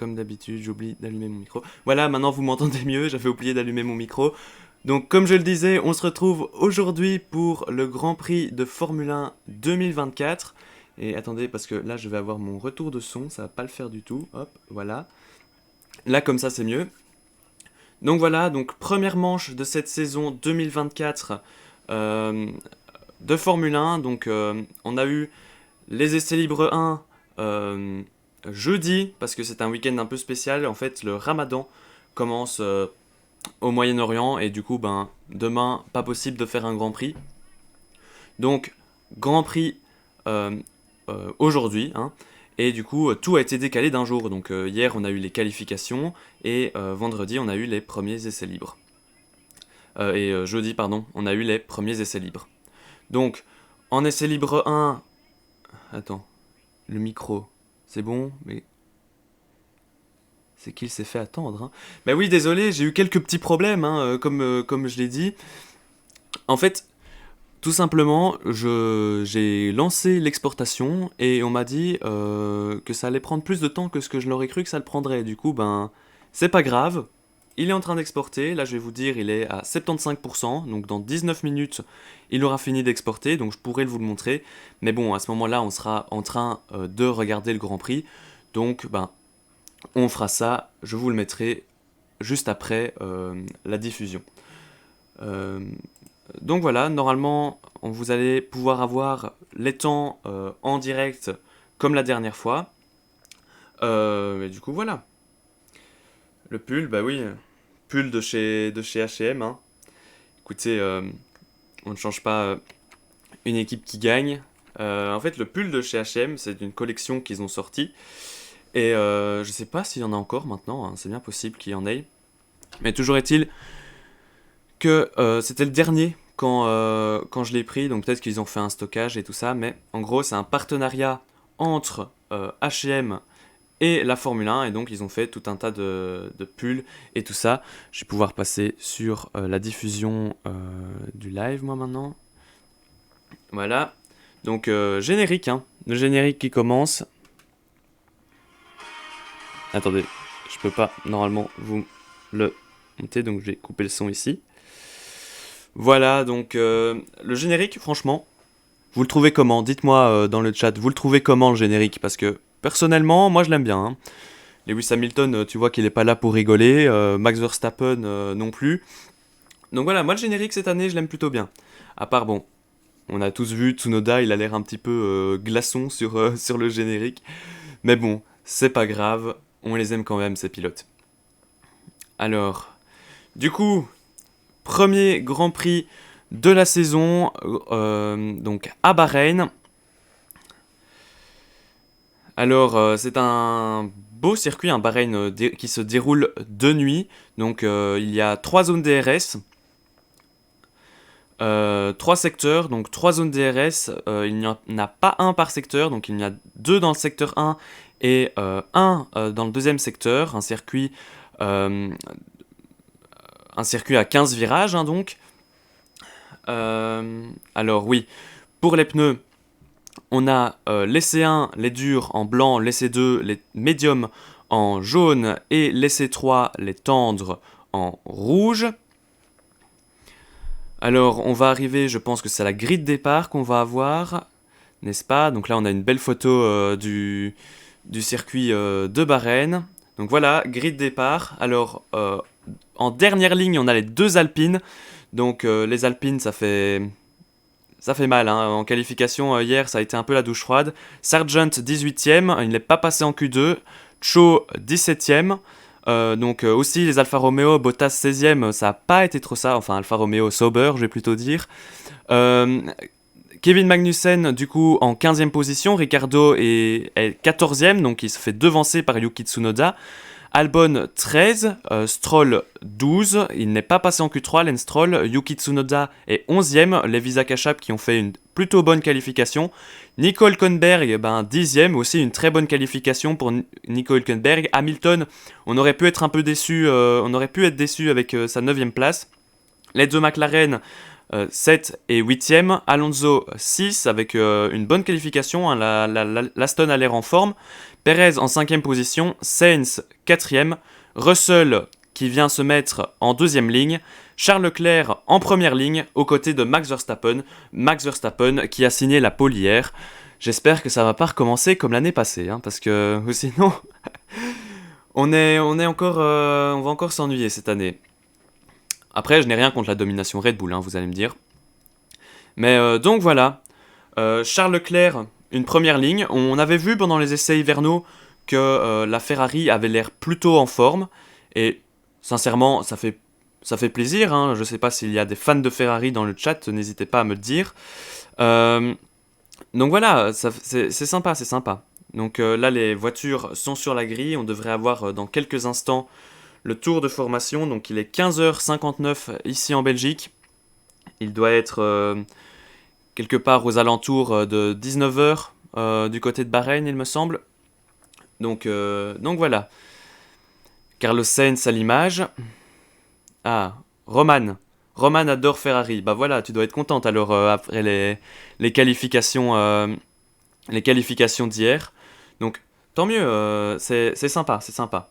comme d'habitude, j'oublie d'allumer mon micro. Voilà, maintenant vous m'entendez mieux, j'avais oublié d'allumer mon micro. Donc comme je le disais, on se retrouve aujourd'hui pour le Grand Prix de Formule 1 2024. Et attendez, parce que là je vais avoir mon retour de son, ça va pas le faire du tout. Hop, voilà. Là comme ça c'est mieux. Donc voilà, donc première manche de cette saison 2024 de Formule 1. Donc on a eu les essais libres 1 jeudi, parce que c'est un week-end un peu spécial. En fait, le Ramadan commence au Moyen-Orient et du coup, demain, pas possible de faire un Grand Prix. Donc, Grand Prix aujourd'hui, hein, et du coup, tout a été décalé d'un jour. Donc, hier, on a eu les qualifications et vendredi, on a eu les premiers essais libres. Jeudi, pardon, on a eu les premiers essais libres. Donc, en essai libre 1, attends, le micro, c'est bon, mais c'est qu'il s'est fait attendre. Hein. Bah oui, désolé, j'ai eu quelques petits problèmes, hein, comme je l'ai dit. En fait, tout simplement, j'ai lancé l'exportation et on m'a dit que ça allait prendre plus de temps que ce que je l'aurais cru que ça le prendrait. Du coup, c'est pas grave. Il est en train d'exporter. Là, je vais vous dire, il est à 75%. Donc, dans 19 minutes, il aura fini d'exporter. Donc, je pourrais vous le montrer. Mais bon, à ce moment-là, on sera en train de regarder le Grand Prix. Donc, on fera ça. Je vous le mettrai juste après la diffusion. Donc voilà, normalement, vous allez pouvoir avoir les temps en direct comme la dernière fois. Et du coup, voilà. Le pull, bah oui, pull de chez H&M. Hein. Écoutez, on ne change pas une équipe qui gagne. En fait, le pull de chez H&M, c'est une collection qu'ils ont sortie. Et je sais pas s'il y en a encore maintenant, hein, c'est bien possible qu'il y en ait. Mais toujours est-il que c'était le dernier quand je l'ai pris, donc peut-être qu'ils ont fait un stockage et tout ça, mais en gros c'est un partenariat entre H&M et la Formule 1, et donc ils ont fait tout un tas de pulls et tout ça. Je vais pouvoir passer sur la diffusion du live moi maintenant. Voilà, donc générique, hein. Le générique qui commence. Attendez, je peux pas normalement vous le monter, donc je vais couper le son ici. Voilà, donc le générique, franchement, vous le trouvez comment? Dites-moi dans le chat, vous le trouvez comment le générique? Parce que personnellement, moi je l'aime bien. Hein. Lewis Hamilton, tu vois qu'il est pas là pour rigoler. Max Verstappen non plus. Donc voilà, moi le générique cette année, je l'aime plutôt bien. À part, bon, on a tous vu Tsunoda, il a l'air un petit peu glaçon sur le générique. Mais bon, c'est pas grave, on les aime quand même, ces pilotes. Alors, du coup, premier Grand Prix de la saison, donc à Bahreïn. Alors, c'est un beau circuit, un Bahreïn qui se déroule de nuit. Donc, il y a 3 zones DRS, 3 secteurs, donc 3 zones DRS. Il n'y en a pas un par secteur, donc il y en a 2 dans le secteur 1 et 1 dans le deuxième secteur. Un circuit à 15 virages, hein, donc. Alors oui, pour les pneus, on a l'essai 1, les durs en blanc, l'essai 2, les médiums en jaune et l'essai 3, les tendres en rouge. Alors on va arriver, je pense que c'est à la grille de départ qu'on va avoir, n'est-ce pas? Donc là on a une belle photo du circuit de Bahreïn. Donc voilà, grille de départ. Alors en dernière ligne on a les 2 Alpines. Donc les Alpines ça fait mal, hein. En qualification hier ça a été un peu la douche froide. Sargent 18ème, il n'est pas passé en Q2. Cho 17ème. Donc aussi les Alfa Romeo, Bottas 16ème, ça n'a pas été trop ça. Enfin Alfa Romeo Sauber je vais plutôt dire. Kevin Magnussen du coup en 15ème position. Ricardo est 14ème, donc il se fait devancer par Yuki Tsunoda. Albon 13, Stroll 12, il n'est pas passé en Q3, Lance Stroll, Yuki Tsunoda est 11ème, les Visa Kachap qui ont fait une plutôt bonne qualification, Nico Hülkenberg 10ème, aussi une très bonne qualification pour Nico Hülkenberg, Hamilton, on aurait pu être un peu déçu, avec sa 9ème place, les 2 McLaren, 7 et 8e. Alonso 6 avec une bonne qualification, hein, l'Aston a l'air en forme. Perez en 5e position, Sainz 4e, Russell qui vient se mettre en 2e ligne, Charles Leclerc en première ligne aux côtés de Max Verstappen. Max Verstappen qui a signé la pole hier. J'espère que ça va pas recommencer comme l'année passée, hein, parce que sinon on va encore s'ennuyer cette année. Après, je n'ai rien contre la domination Red Bull, hein, vous allez me dire. Mais donc voilà, Charles Leclerc, une première ligne. On avait vu pendant les essais hivernaux que la Ferrari avait l'air plutôt en forme. Et sincèrement, ça fait plaisir. Hein. Je ne sais pas s'il y a des fans de Ferrari dans le chat, n'hésitez pas à me le dire. Donc voilà, c'est sympa, c'est sympa. Donc là, les voitures sont sur la grille. On devrait avoir dans quelques instants le tour de formation. Donc il est 15h59 ici en Belgique. Il doit être quelque part aux alentours de 19h du côté de Bahreïn, il me semble. Donc voilà. Carlos Sainz à l'image. Ah, Roman. Roman adore Ferrari. Bah voilà, tu dois être contente alors après les qualifications d'hier. Donc tant mieux, c'est sympa, c'est sympa.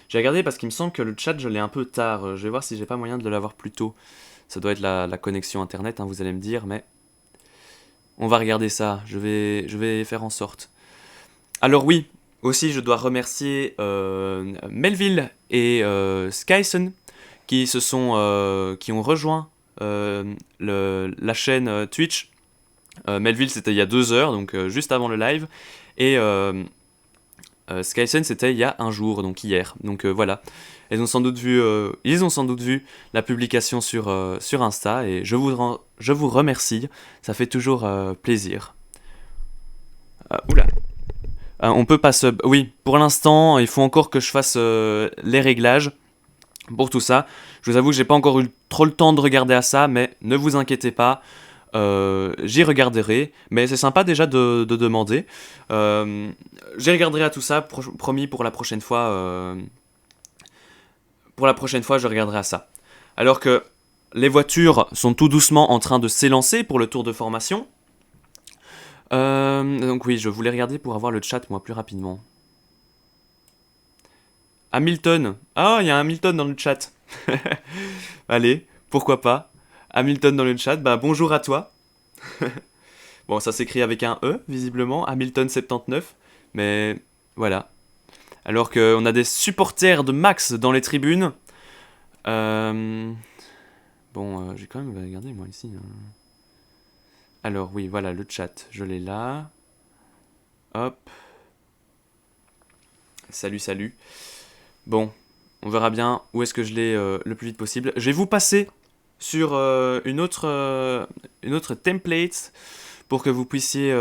J'ai regardé parce qu'il me semble que le chat, je l'ai un peu tard. Je vais voir si j'ai pas moyen de l'avoir plus tôt. Ça doit être la connexion internet, hein, vous allez me dire, mais on va regarder ça. Je vais faire en sorte. Alors oui, aussi je dois remercier Melville et Skyson qui ont rejoint la chaîne Twitch. Melville c'était il y a 2 heures, donc juste avant le live, et Skyson c'était il y a un jour, donc hier. Donc voilà, ils ont sans doute vu la publication sur Insta, et je vous remercie, ça fait toujours plaisir. Oula. On peut pas sub. Oui, pour l'instant, il faut encore que je fasse les réglages pour tout ça. Je vous avoue que j'ai pas encore eu trop le temps de regarder à ça, mais ne vous inquiétez pas, j'y regarderai. Mais c'est sympa déjà de demander. J'y regarderai à tout ça, promis pour la prochaine fois. Pour la prochaine fois, je regarderai à ça. Alors que les voitures sont tout doucement en train de s'élancer pour le tour de formation. Donc oui, je voulais regarder pour avoir le chat, moi, plus rapidement. Hamilton. Ah, il y a Hamilton dans le chat. Allez, pourquoi pas. Hamilton dans le chat, bah bonjour à toi. Bon, ça s'écrit avec un E, visiblement, Hamilton79. Mais voilà. Alors qu'on a des supporters de Max dans les tribunes. Bon, j'ai quand même regardé, moi, ici. Alors, oui, voilà, le chat, je l'ai là. Hop. Salut. Bon, on verra bien où est-ce que je l'ai le plus vite possible. Je vais vous passer sur une autre template pour que vous puissiez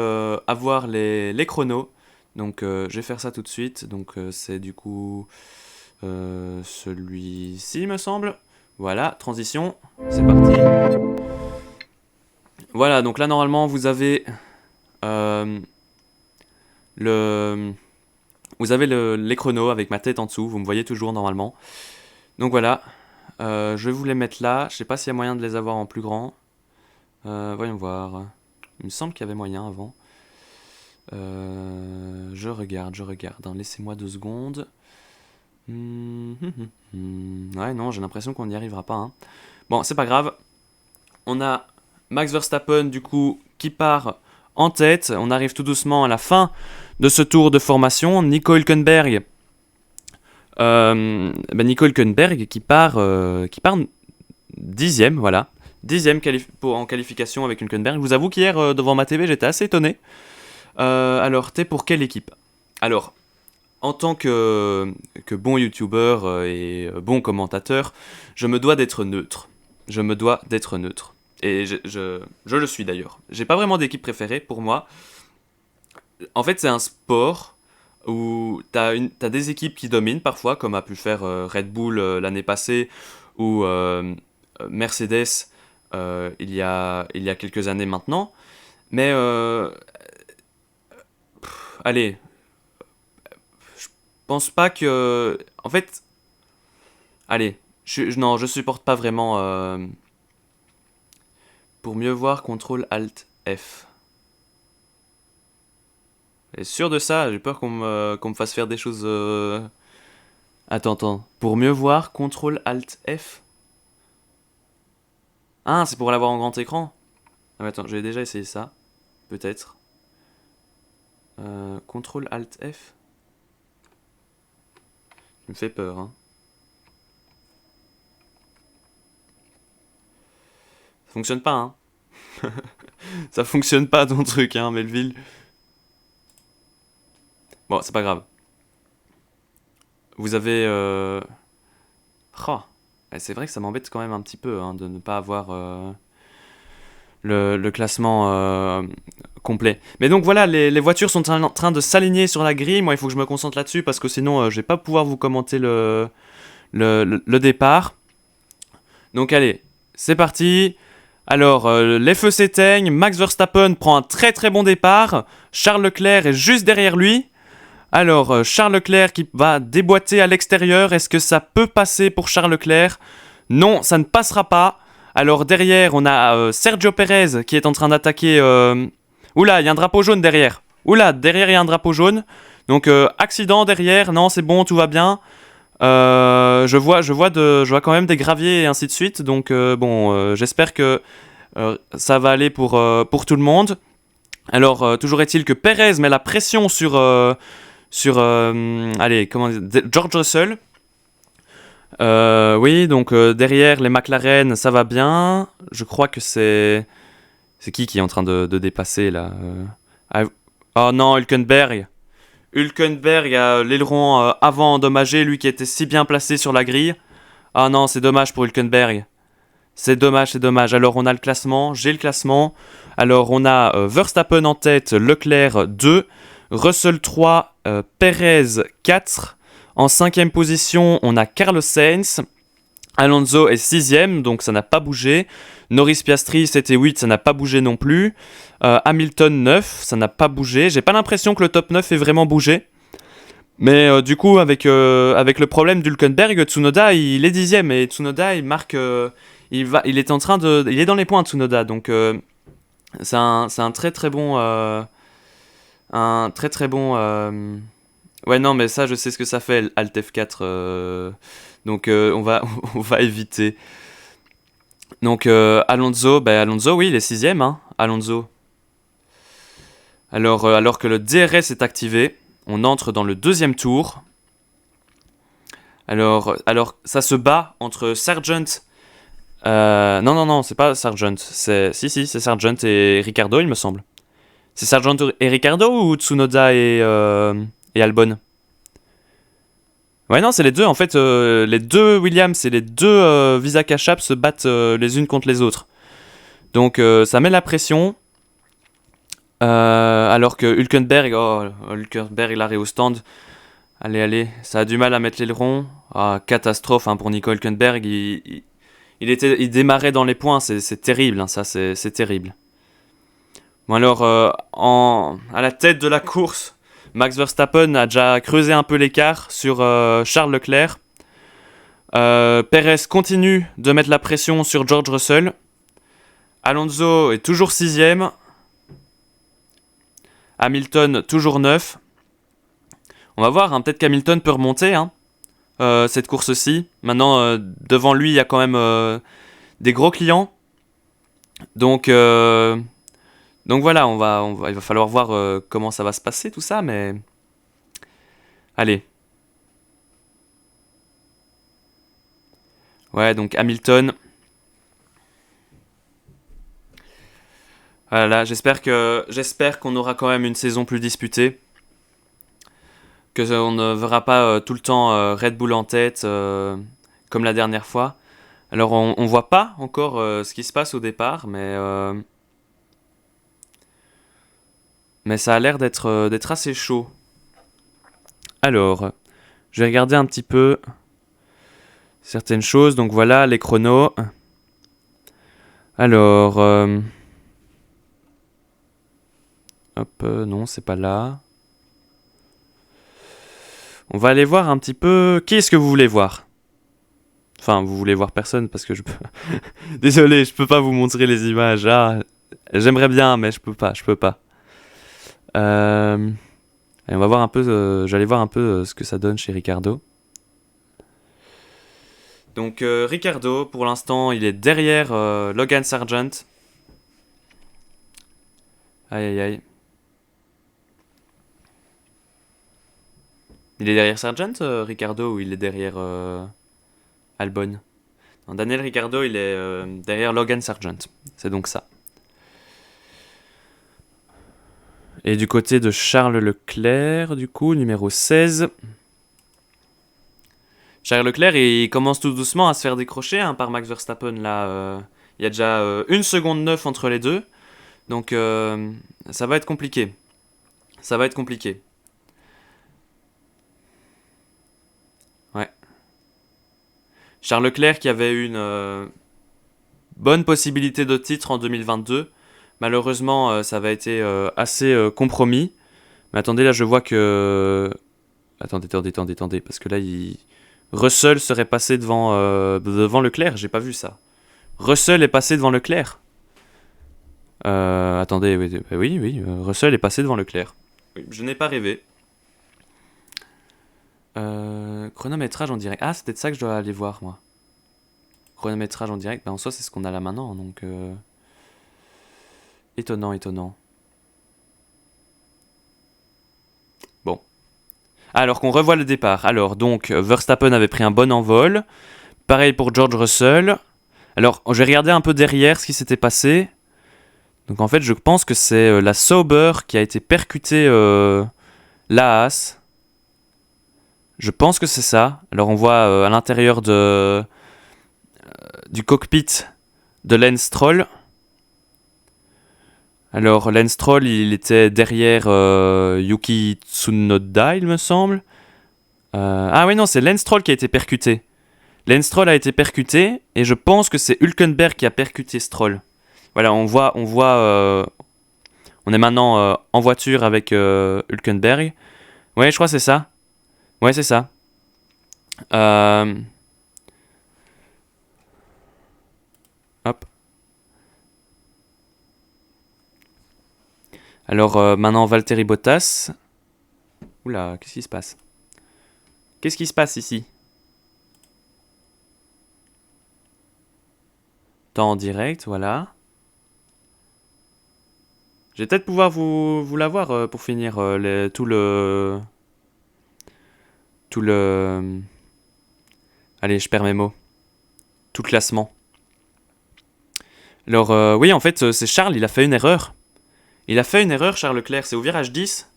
avoir les chronos. Donc, je vais faire ça tout de suite. Donc, c'est du coup celui-ci, me semble. Voilà, transition, c'est parti. Voilà, donc là, normalement, vous avez les chronos avec ma tête en dessous, vous me voyez toujours normalement. Donc voilà, je vais vous les mettre là. Je sais pas s'il y a moyen de les avoir en plus grand. Voyons voir. Il me semble qu'il y avait moyen avant. Je regarde. Hein. Laissez-moi 2 secondes. Ouais, non, j'ai l'impression qu'on n'y arrivera pas. Hein. Bon, c'est pas grave. On a Max Verstappen, du coup, qui part en tête. On arrive tout doucement à la fin de ce tour de formation. Nico Hülkenberg qui part 10e, voilà. 10e en qualification avec Hülkenberg. Je vous avoue qu'hier, devant ma TV, j'étais assez étonné. Alors, t'es pour quelle équipe? Alors, en tant que bon youtubeur et bon commentateur, je me dois d'être neutre. Et je le suis d'ailleurs. J'ai pas vraiment d'équipe préférée pour moi. En fait, c'est un sport où t'as des équipes qui dominent parfois, comme a pu faire Red Bull l'année passée, ou Mercedes il y a quelques années maintenant. Mais allez, je pense pas que... En fait, allez, non, je supporte pas vraiment... pour mieux voir, CTRL ALT F. Et sûr de ça, j'ai peur qu'on me fasse faire des choses... Attends. Pour mieux voir, CTRL ALT F. Ah, c'est pour l'avoir en grand écran. Ah, mais attends, j'ai déjà essayé ça. Peut-être. CTRL ALT F. Tu me fais peur, hein. Ça fonctionne pas, hein. Ça fonctionne pas ton truc, hein, Melville. Bon, c'est pas grave. Vous avez... Oh. C'est vrai que ça m'embête quand même un petit peu, hein, de ne pas avoir le classement complet. Mais donc voilà, les voitures sont en train de s'aligner sur la grille. Moi, il faut que je me concentre là-dessus parce que sinon, je vais pas pouvoir vous commenter le départ. Donc allez, c'est parti. Alors, les feux s'éteignent. Max Verstappen prend un très très bon départ. Charles Leclerc est juste derrière lui. Alors, Charles Leclerc qui va déboîter à l'extérieur. Est-ce que ça peut passer pour Charles Leclerc? Non, ça ne passera pas. Alors, derrière, on a Sergio Perez qui est en train d'attaquer... Oula, il y a un drapeau jaune derrière. Oula, derrière, il y a un drapeau jaune. Donc, accident derrière. Non, c'est bon, tout va bien. Je vois quand même des graviers et ainsi de suite. Donc, j'espère que ça va aller pour tout le monde. Alors, toujours est-il que Perez met la pression sur George Russell. Oui, donc derrière les McLaren, ça va bien. Je crois que c'est qui est en train de dépasser là. Oh non, Hülkenberg. Hülkenberg a l'aileron avant endommagé, lui qui était si bien placé sur la grille. Ah non, c'est dommage pour Hülkenberg. C'est dommage. Alors on a le classement, j'ai le classement. Alors on a Verstappen en tête, Leclerc 2, Russell 3, Perez 4. En 5e position, on a Carlos Sainz. Alonso est 6e, donc ça n'a pas bougé. Norris Piastri, c'était 8, ça n'a pas bougé non plus. Hamilton 9, ça n'a pas bougé. J'ai pas l'impression que le top 9 ait vraiment bougé. Mais du coup, avec le problème d'Hülkenberg, Tsunoda, il est 10e. Et Tsunoda, il marque... il est dans les points, Tsunoda. Donc, c'est un très très bon... Ouais, non, mais ça, je sais ce que ça fait, Alt F4. Donc, on va éviter. Donc, Alonso, oui, il est 6e, hein, Alonso. Alors que le DRS est activé, on entre dans le 2e tour. Alors, ça se bat entre Sargent... non, c'est pas Sargent. C'est Sargent et Ricciardo, il me semble. C'est Sargent et Ricciardo ou Tsunoda et Albon? Ouais, non, c'est les deux. En fait, les deux Williams et les deux Visa Cash App se battent les unes contre les autres. Donc, ça met la pression. Alors que Hülkenberg, l'arrêt au stand. Allez, ça a du mal à mettre l'aileron. Ah, catastrophe, hein, pour Nico Hülkenberg. Il démarrait dans les points, c'est terrible, hein, ça, c'est terrible. Bon, alors, à la tête de la course, Max Verstappen a déjà creusé un peu l'écart sur Charles Leclerc. Perez continue de mettre la pression sur George Russell. Alonso est toujours 6e. Hamilton toujours 9. On va voir, hein, peut-être qu'Hamilton peut remonter, hein, cette course-ci. Maintenant, devant lui, il y a quand même des gros clients. Donc voilà, il va falloir voir comment ça va se passer tout ça, mais... Allez. Ouais, donc Hamilton. Voilà, j'espère qu'on aura quand même une saison plus disputée. Que on ne verra pas tout le temps Red Bull en tête, comme la dernière fois. Alors, on voit pas encore ce qui se passe au départ, mais ça a l'air d'être assez chaud. Alors, je vais regarder un petit peu certaines choses. Donc voilà, les chronos. Alors, non, c'est pas là. On va aller voir un petit peu... Qui est-ce que vous voulez voir? Enfin, vous voulez voir personne parce que je peux... Désolé, je peux pas vous montrer les images. Ah, j'aimerais bien, mais je peux pas. Allez, on va voir un peu... J'allais voir un peu ce que ça donne chez Ricardo. Donc Ricardo, pour l'instant, il est derrière Logan Sargent. Aïe aïe aïe. Il est derrière Sargent, Ricardo, ou il est derrière Albon? Non, Daniel Ricardo, il est derrière Logan Sargent. C'est donc ça. Et du côté de Charles Leclerc, du coup, numéro 16. Charles Leclerc, il commence tout doucement à se faire décrocher hein, par Max Verstappen. Là, il y a déjà 1 seconde 9 entre les deux. Donc, ça va être compliqué. Ouais. Charles Leclerc qui avait une bonne possibilité de titre en 2022. Malheureusement, ça avait été assez compromis. Mais attendez, là, je vois que... Attendez, parce que là, Russell serait passé devant Leclerc, j'ai pas vu ça. Russell est passé devant Leclerc. Attendez, oui, Russell est passé devant Leclerc. Oui, je n'ai pas rêvé. Chronométrage en direct. Ah, c'est peut-être ça que je dois aller voir, moi. Chronométrage en direct, ben en soi, c'est ce qu'on a là maintenant, donc... Étonnant. Bon. Alors qu'on revoit le départ. Alors, donc, Verstappen avait pris un bon envol. Pareil pour George Russell. Alors, je vais regarder un peu derrière ce qui s'était passé. Donc, en fait, je pense que c'est la Sauber qui a été percutée la Haas. Je pense que c'est ça. Alors, on voit à l'intérieur du cockpit de Lance Stroll. Alors, Lance Stroll, il était derrière Yuki Tsunoda, il me semble. Ah oui, non, c'est Lance Stroll qui a été percuté. Lance Stroll a été percuté, et je pense que c'est Hülkenberg qui a percuté Stroll. Voilà, on est maintenant en voiture avec Hülkenberg. Ouais, je crois que c'est ça. Ouais, c'est ça. Hop. Alors maintenant Valtteri Bottas. Oula, qu'est-ce qui se passe? Qu'est-ce qui se passe ici? Temps en direct, voilà. Je vais peut-être pouvoir vous l'avoir pour finir tout le... Allez, je perds mes mots. Tout le classement. Alors oui, en fait, c'est Charles, il a fait une erreur. Charles Leclerc, c'est au virage 10.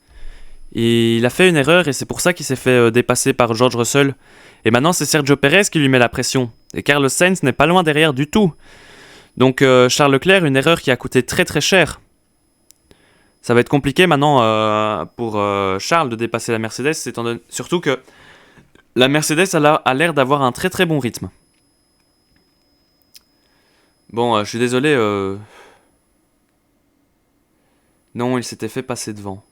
Et il a fait une erreur et c'est pour ça qu'il s'est fait dépasser par George Russell. Et maintenant, c'est Sergio Perez qui lui met la pression. Et Carlos Sainz n'est pas loin derrière du tout. Donc Charles Leclerc, une erreur qui a coûté très très cher. Ça va être compliqué maintenant pour Charles de dépasser la Mercedes, surtout que la Mercedes a l'air d'avoir un très très bon rythme. Bon, je suis désolé. Non, il s'était fait passer devant.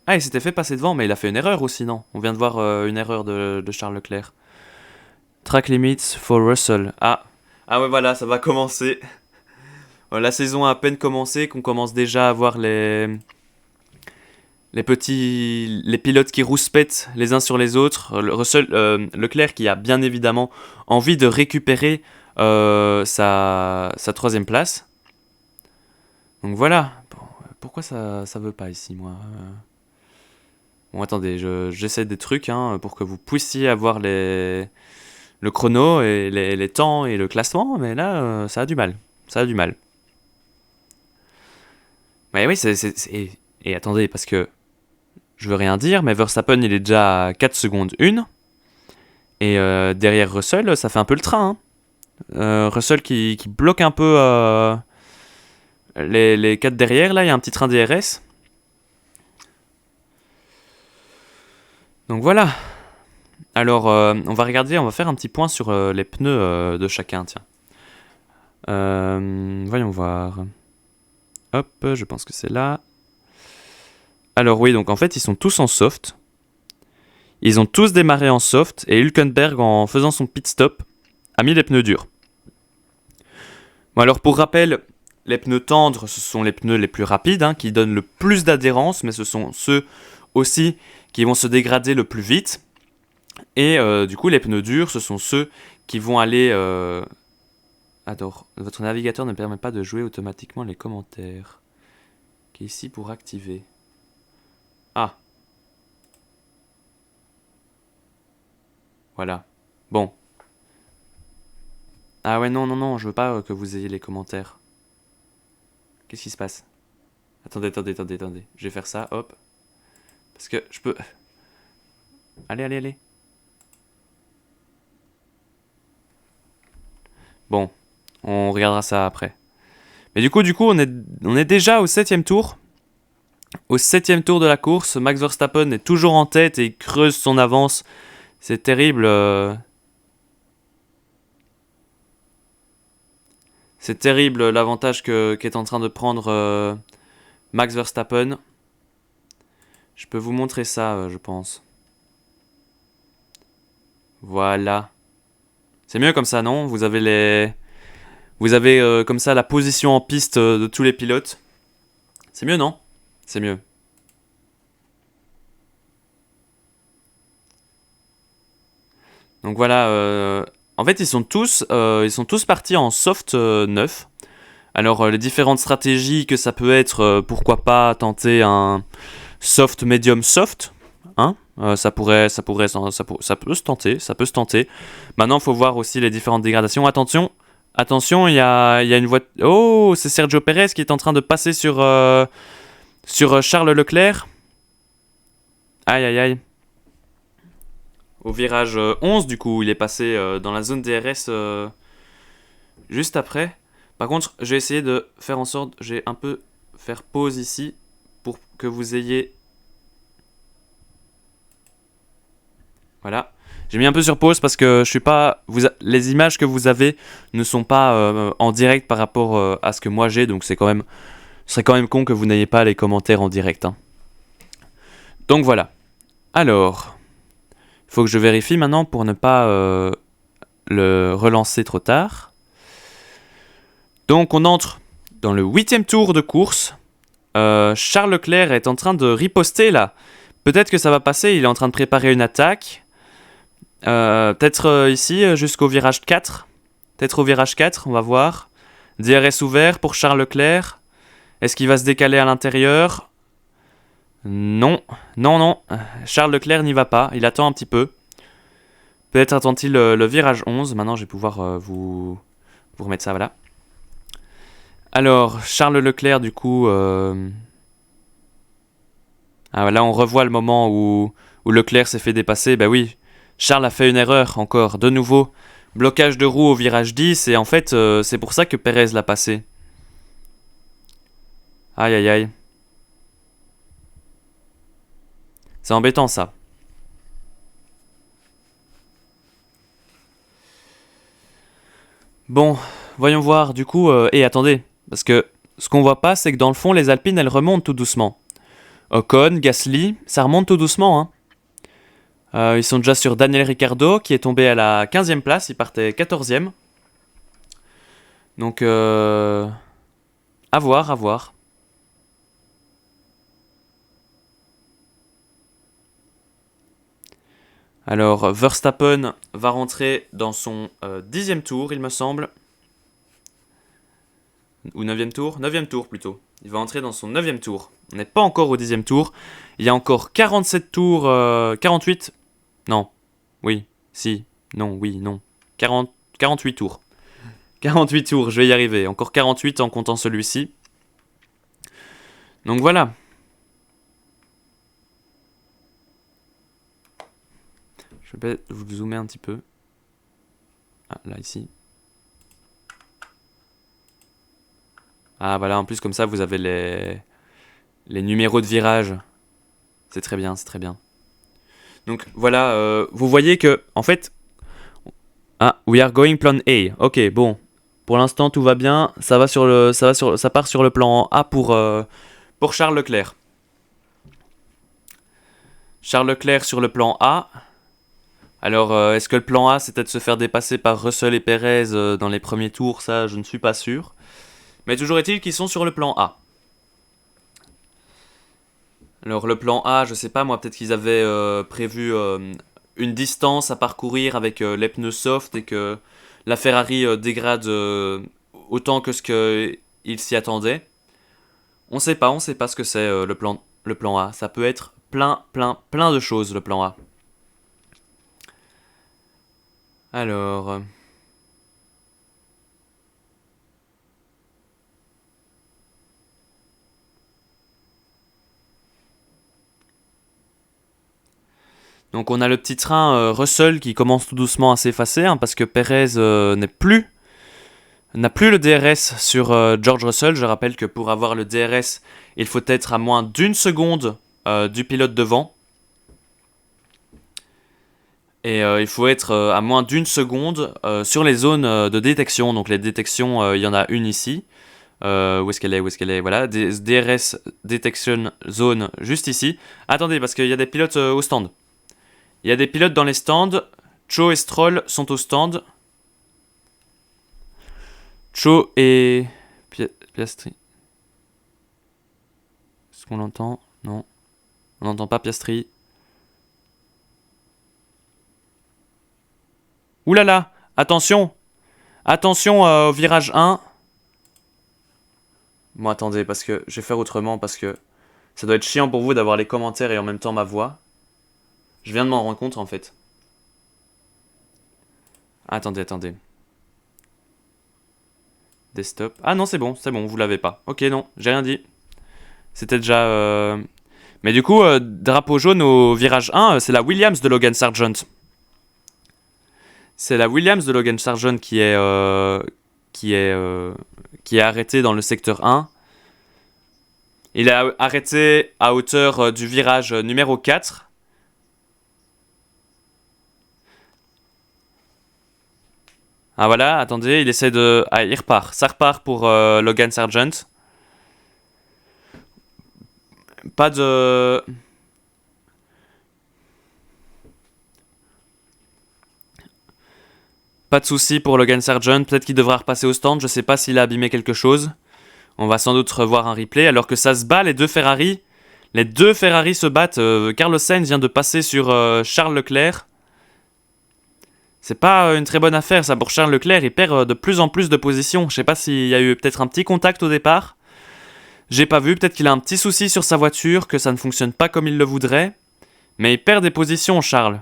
Ah, il s'était fait passer devant, mais il a fait une erreur aussi, non? On vient de voir une erreur de Charles Leclerc. Track limits for Russell. Ah ouais, voilà, ça va commencer. La saison a à peine commencé, qu'on commence déjà à voir les pilotes qui rouspètent les uns sur les autres. Leclerc qui a bien évidemment envie de récupérer sa troisième place. Donc voilà. Bon, pourquoi ça veut pas ici, moi? Bon, attendez, j'essaie des trucs pour que vous puissiez avoir le chrono et les temps et le classement, mais là, ça a du mal. Mais oui, et attendez, parce que je veux rien dire, mais Verstappen, il est déjà à 4 secondes 1. Et derrière Russell, ça fait un peu le train. Russell qui bloque un peu les 4 derrière. Là, il y a un petit train DRS. Donc voilà. Alors, on va faire un petit point sur les pneus de chacun, tiens. Voyons voir. Hop, je pense que c'est là. Alors oui, donc en fait, ils sont tous en soft. Ils ont tous démarré en soft, et Hülkenberg, en faisant son pit stop, a mis les pneus durs. Bon, alors pour rappel, les pneus tendres, ce sont les pneus les plus rapides, hein, qui donnent le plus d'adhérence, mais ce sont ceux aussi qui vont se dégrader le plus vite. Et du coup, les pneus durs, ce sont ceux qui vont aller... Alors, votre navigateur ne permet pas de jouer automatiquement les commentaires. Qui est ici pour activer. Ah. Voilà. Bon. Ah ouais, non, non, non, je veux pas que vous ayez les commentaires. Qu'est-ce qui se passe? Attendez. Je vais faire ça, hop. Parce que je peux... Allez. Bon, on regardera ça après. Mais du coup, on est déjà au 7ème tour. Au 7ème tour de la course, Max Verstappen est toujours en tête et il creuse son avance. C'est terrible. C'est terrible l'avantage qu'est en train de prendre Max Verstappen. Je peux vous montrer ça, je pense. Voilà. C'est mieux comme ça, non? Vous avez comme ça la position en piste de tous les pilotes. C'est mieux, non? C'est mieux. Donc voilà, en fait ils sont tous partis en soft 9. Alors les différentes stratégies que ça peut être, pourquoi pas tenter un soft, medium, soft, hein? Ça peut se tenter. Maintenant il faut voir aussi les différentes dégradations. Attention, il y a une voiture. Oh, c'est Sergio Pérez qui est en train de passer sur Charles Leclerc. Aïe. Au virage 11, du coup, il est passé dans la zone DRS juste après. Par contre, je vais essayer de faire en sorte... Je vais un peu faire pause ici pour que vous ayez... Voilà. J'ai mis un peu sur pause parce que je suis pas... Les images que vous avez ne sont pas en direct par rapport à ce que moi j'ai. Donc ce serait quand même con que vous n'ayez pas les commentaires en direct. Hein. Donc voilà. Alors... Il faut que je vérifie maintenant pour ne pas le relancer trop tard. Donc on entre dans le 8ème tour de course. Charles Leclerc est en train de riposter là. Peut-être que ça va passer, il est en train de préparer une attaque. Peut-être ici jusqu'au virage 4. Peut-être au virage 4, on va voir. DRS ouvert pour Charles Leclerc. Est-ce qu'il va se décaler à l'intérieur ? Non. Charles Leclerc n'y va pas, il attend un petit peu. Peut-être attend-il le virage 11. Maintenant, je vais pouvoir vous remettre ça, voilà. Alors, Charles Leclerc, du coup... Ah, là, on revoit le moment où Leclerc s'est fait dépasser. Ben oui, Charles a fait une erreur, encore, de nouveau. Blocage de roue au virage 10, et en fait, c'est pour ça que Pérez l'a passé. Aïe. C'est embêtant, ça. Bon, voyons voir, du coup... attendez, parce que ce qu'on voit pas, c'est que dans le fond, les Alpines, elles remontent tout doucement. Ocon, Gasly, ça remonte tout doucement, hein. Ils sont déjà sur Daniel Ricciardo, qui est tombé à la 15e place, il partait 14e. Donc, à voir. Alors, Verstappen va rentrer dans son 10e tour, il me semble. Ou 9e tour ? 9e tour, plutôt. Il va entrer dans son 9e tour. On n'est pas encore au 10e tour. Il y a encore 47 tours... 48... Non. Oui. Si. Non. Oui. Non. 48 tours. 48 tours, je vais y arriver. Encore 48 en comptant celui-ci. Donc voilà. Je vais vous zoomer un petit peu. Ah, là, ici. Ah, voilà, en plus, comme ça, vous avez les numéros de virage. C'est très bien. Donc, voilà, vous voyez que, en fait... Ah, we are going plan A. Ok, bon. Pour l'instant, tout va bien. Ça part sur le plan A pour Charles Leclerc. Charles Leclerc sur le plan A. Alors, est-ce que le plan A, c'était de se faire dépasser par Russell et Perez dans les premiers tours? Ça, je ne suis pas sûr. Mais toujours est-il qu'ils sont sur le plan A. Alors, le plan A, je sais pas, moi, peut-être qu'ils avaient prévu une distance à parcourir avec les pneus soft et que la Ferrari dégrade autant que ce qu'ils s'y attendaient. On sait pas ce que c'est le plan A. Ça peut être plein de choses, le plan A. Alors, donc on a le petit train Russell qui commence tout doucement à s'effacer parce que Perez n'a plus le DRS sur George Russell. Je rappelle que pour avoir le DRS, il faut être à moins d'une seconde du pilote devant. Et il faut être à moins d'une seconde sur les zones de détection. Donc les détections, il y en a une ici. Où est-ce qu'elle est? Voilà, DRS Detection Zone juste ici. Attendez, parce qu'il y a des pilotes au stand. Il y a des pilotes dans les stands. Cho et Stroll sont au stand. Cho et Piastri. Est-ce qu'on l'entend? Non. On n'entend pas Piastri. Ouh là là! Attention! Attention au virage 1. Bon, attendez, parce que je vais faire autrement, parce que ça doit être chiant pour vous d'avoir les commentaires et en même temps ma voix. Je viens de m'en rendre compte, en fait. Attendez. Desktop. Ah non, c'est bon, vous l'avez pas. Ok, non, j'ai rien dit. C'était déjà... Mais du coup, drapeau jaune au virage 1, c'est la Williams de Logan Sargent. C'est la Williams de Logan Sargent qui est arrêté dans le secteur 1. Il est arrêté à hauteur du virage numéro 4. Ah voilà, attendez, il essaie de... Ah, il repart. Ça repart pour Logan Sargent. Pas de... Pas de souci pour Logan Sargent. Peut-être qu'il devra repasser au stand. Je sais pas s'il a abîmé quelque chose. On va sans doute revoir un replay. Alors que ça se bat, les deux Ferrari. Les deux Ferrari se battent. Carlos Sainz vient de passer sur Charles Leclerc. C'est pas une très bonne affaire ça pour Charles Leclerc. Il perd de plus en plus de positions. Je sais pas s'il y a eu peut-être un petit contact au départ. J'ai pas vu. Peut-être qu'il a un petit souci sur sa voiture. Que ça ne fonctionne pas comme il le voudrait. Mais il perd des positions, Charles.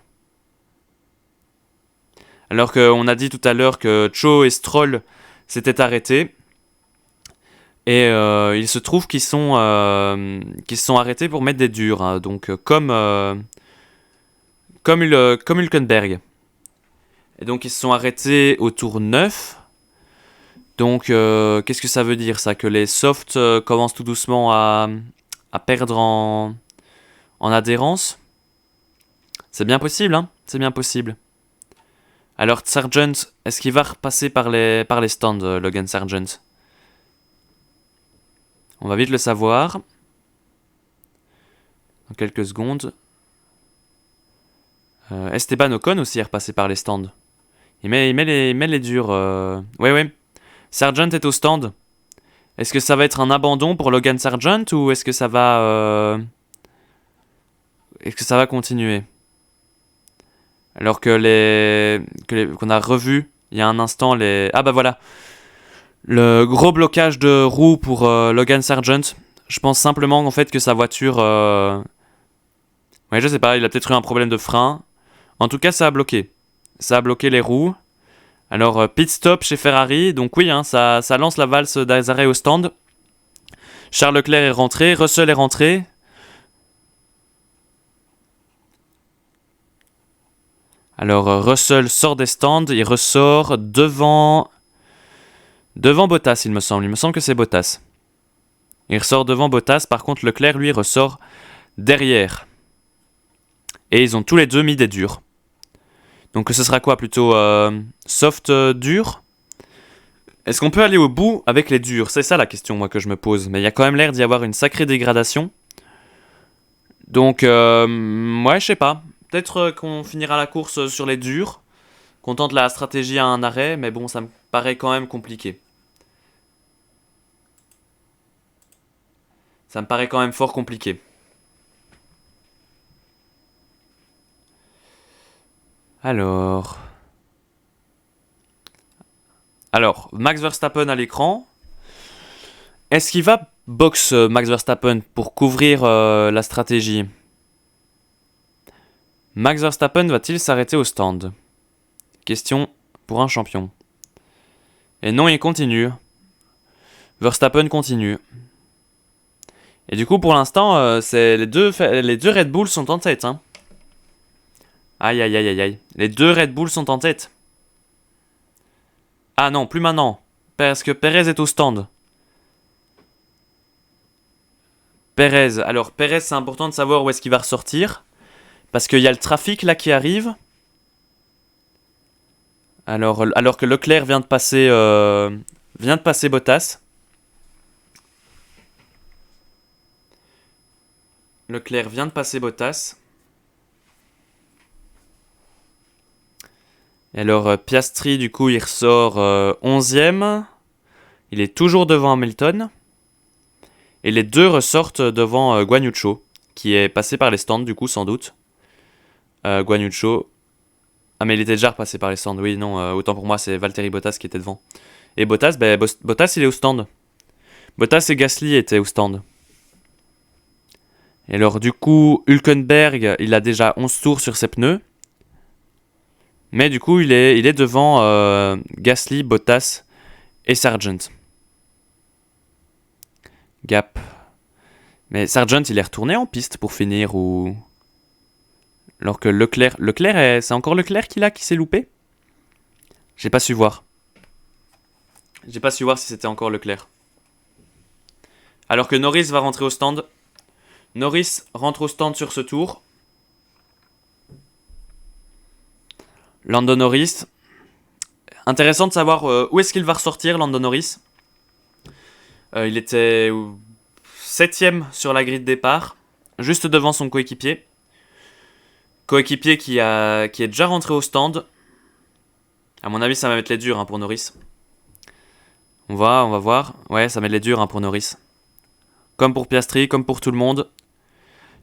Alors qu'on a dit tout à l'heure que Cho et Stroll s'étaient arrêtés. Et il se trouve qu'ils sont arrêtés pour mettre des durs. Hein, donc comme Hülkenberg. Et donc ils se sont arrêtés au tour 9. Donc qu'est-ce que ça veut dire ça? Que les softs commencent tout doucement à perdre en adhérence? C'est bien possible, hein? C'est bien possible. Alors Sargent, est-ce qu'il va repasser par les stands, Logan Sargent? On va vite le savoir. Dans quelques secondes. Esteban Ocon aussi est repassé par les stands. Il met les durs. Ouais. Sargent est au stand. Est-ce que ça va être un abandon pour Logan Sargent ou est-ce que ça va continuer? Alors que qu'on a revu il y a un instant les... Ah bah voilà. Le gros blocage de roue pour Logan Sargent. Je pense simplement en fait que sa voiture... Ouais, je sais pas, il a peut-être eu un problème de frein. En tout cas, ça a bloqué. Ça a bloqué les roues. Alors, pit stop chez Ferrari. Donc oui, hein, ça lance la valse des arrêts au stand. Charles Leclerc est rentré. Russell est rentré. Alors, Russell sort des stands. Il ressort devant Bottas, il me semble. Il me semble que c'est Bottas. Il ressort devant Bottas. Par contre, Leclerc, lui, ressort derrière. Et ils ont tous les deux mis des durs. Donc ce sera quoi plutôt soft dur? Est-ce qu'on peut aller au bout avec les durs? C'est ça la question moi que je me pose. Mais il y a quand même l'air d'y avoir une sacrée dégradation. Donc ouais, je sais pas. Peut-être qu'on finira la course sur les durs, qu'on tente la stratégie à un arrêt, mais bon, ça me paraît quand même compliqué. Ça me paraît quand même fort compliqué. Alors... Max Verstappen à l'écran. Est-ce qu'il va box Max Verstappen pour couvrir la stratégie? Max Verstappen va-t-il s'arrêter au stand? Question pour un champion. Et non, il continue. Verstappen continue. Et du coup, pour l'instant, c'est les deux Red Bull sont en tête. Hein. Aïe, aïe, aïe, aïe, aïe. Les deux Red Bull sont en tête. Ah non, plus maintenant. Parce que Perez est au stand. Perez. Alors, Perez, c'est important de savoir où est-ce qu'il va ressortir. Parce qu'il y a le trafic là qui arrive. Alors que Leclerc vient de passer Bottas. Leclerc vient de passer Bottas. Et alors, Piastri, du coup, il ressort 11e. Il est toujours devant Hamilton. Et les deux ressortent devant Guan Yu Zhou, qui est passé par les stands, du coup, sans doute. Guan Yu Zhou. Ah, mais il était déjà repassé par les stands. Oui, non, autant pour moi, c'est Valtteri Bottas qui était devant. Et Bottas, Bottas, il est au stand. Bottas et Gasly étaient au stand. Et alors, du coup, Hülkenberg, il a déjà 11 tours sur ses pneus. Mais du coup, il est devant Gasly, Bottas et Sargent. Gap. Mais Sargent, il est retourné en piste pour finir ou... Alors que Leclerc... c'est encore Leclerc qui s'est loupé? J'ai pas su voir. J'ai pas su voir si c'était encore Leclerc. Alors que Norris va rentrer au stand. Norris rentre au stand sur ce tour. Lando Norris. Intéressant de savoir où est-ce qu'il va ressortir, Lando Norris. Il était 7ème sur la grille de départ, juste devant son coéquipier. Coéquipier qui est déjà rentré au stand. À mon avis, ça va mettre les durs pour Norris. On va voir. Ouais, ça met les durs pour Norris. Comme pour Piastri, comme pour tout le monde.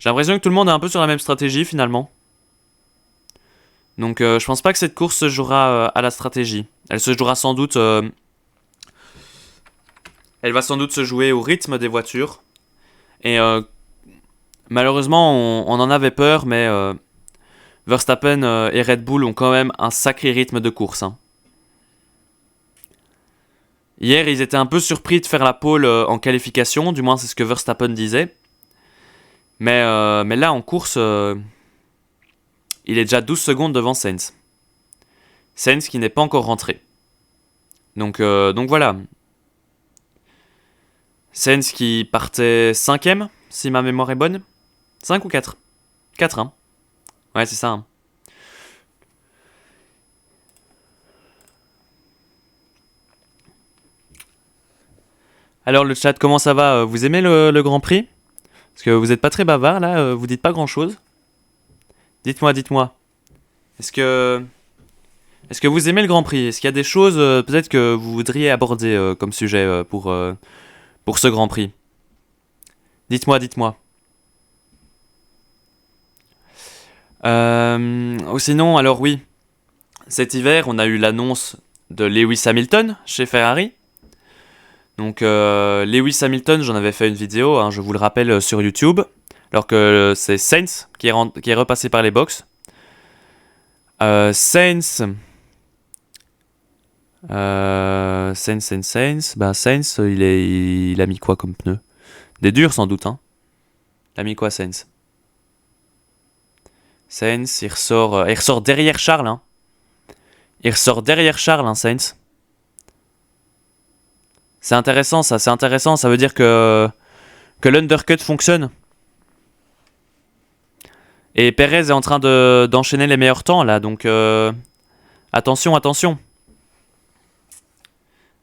J'ai l'impression que tout le monde est un peu sur la même stratégie finalement. Donc je pense pas que cette course se jouera à la stratégie. Elle se jouera sans doute... elle va sans doute se jouer au rythme des voitures. Et malheureusement, on en avait peur, mais Verstappen et Red Bull ont quand même un sacré rythme de course. Hein. Hier, ils étaient un peu surpris de faire la pole en qualification, du moins c'est ce que Verstappen disait. Mais là, en course, il est déjà 12 secondes devant Sainz. Sainz qui n'est pas encore rentré. Donc voilà. Sainz qui partait 5ème, si ma mémoire est bonne. 5 ou 4 4, hein. Ouais, c'est ça. Hein. Alors le chat, comment ça va? Vous aimez le Grand Prix? Parce que vous n'êtes pas très bavard là, vous dites pas grand chose. Dites-moi. Est-ce que vous aimez le Grand Prix? Est-ce qu'il y a des choses peut-être que vous voudriez aborder comme sujet pour ce Grand Prix? Dites-moi. Sinon, alors oui, cet hiver, on a eu l'annonce de Lewis Hamilton chez Ferrari. Donc Lewis Hamilton, j'en avais fait une vidéo, hein, je vous le rappelle, sur YouTube. Alors que c'est Sainz qui est repassé par les box. Sainz. Bah Sainz, il a mis quoi comme pneu? Des durs sans doute, hein. Il a mis quoi Sainz? Sainz, il ressort derrière Charles, hein. Il ressort derrière Charles, hein, Sainz. C'est intéressant, ça veut dire que l'undercut fonctionne. Et Perez est en train d'enchaîner les meilleurs temps, là, donc attention.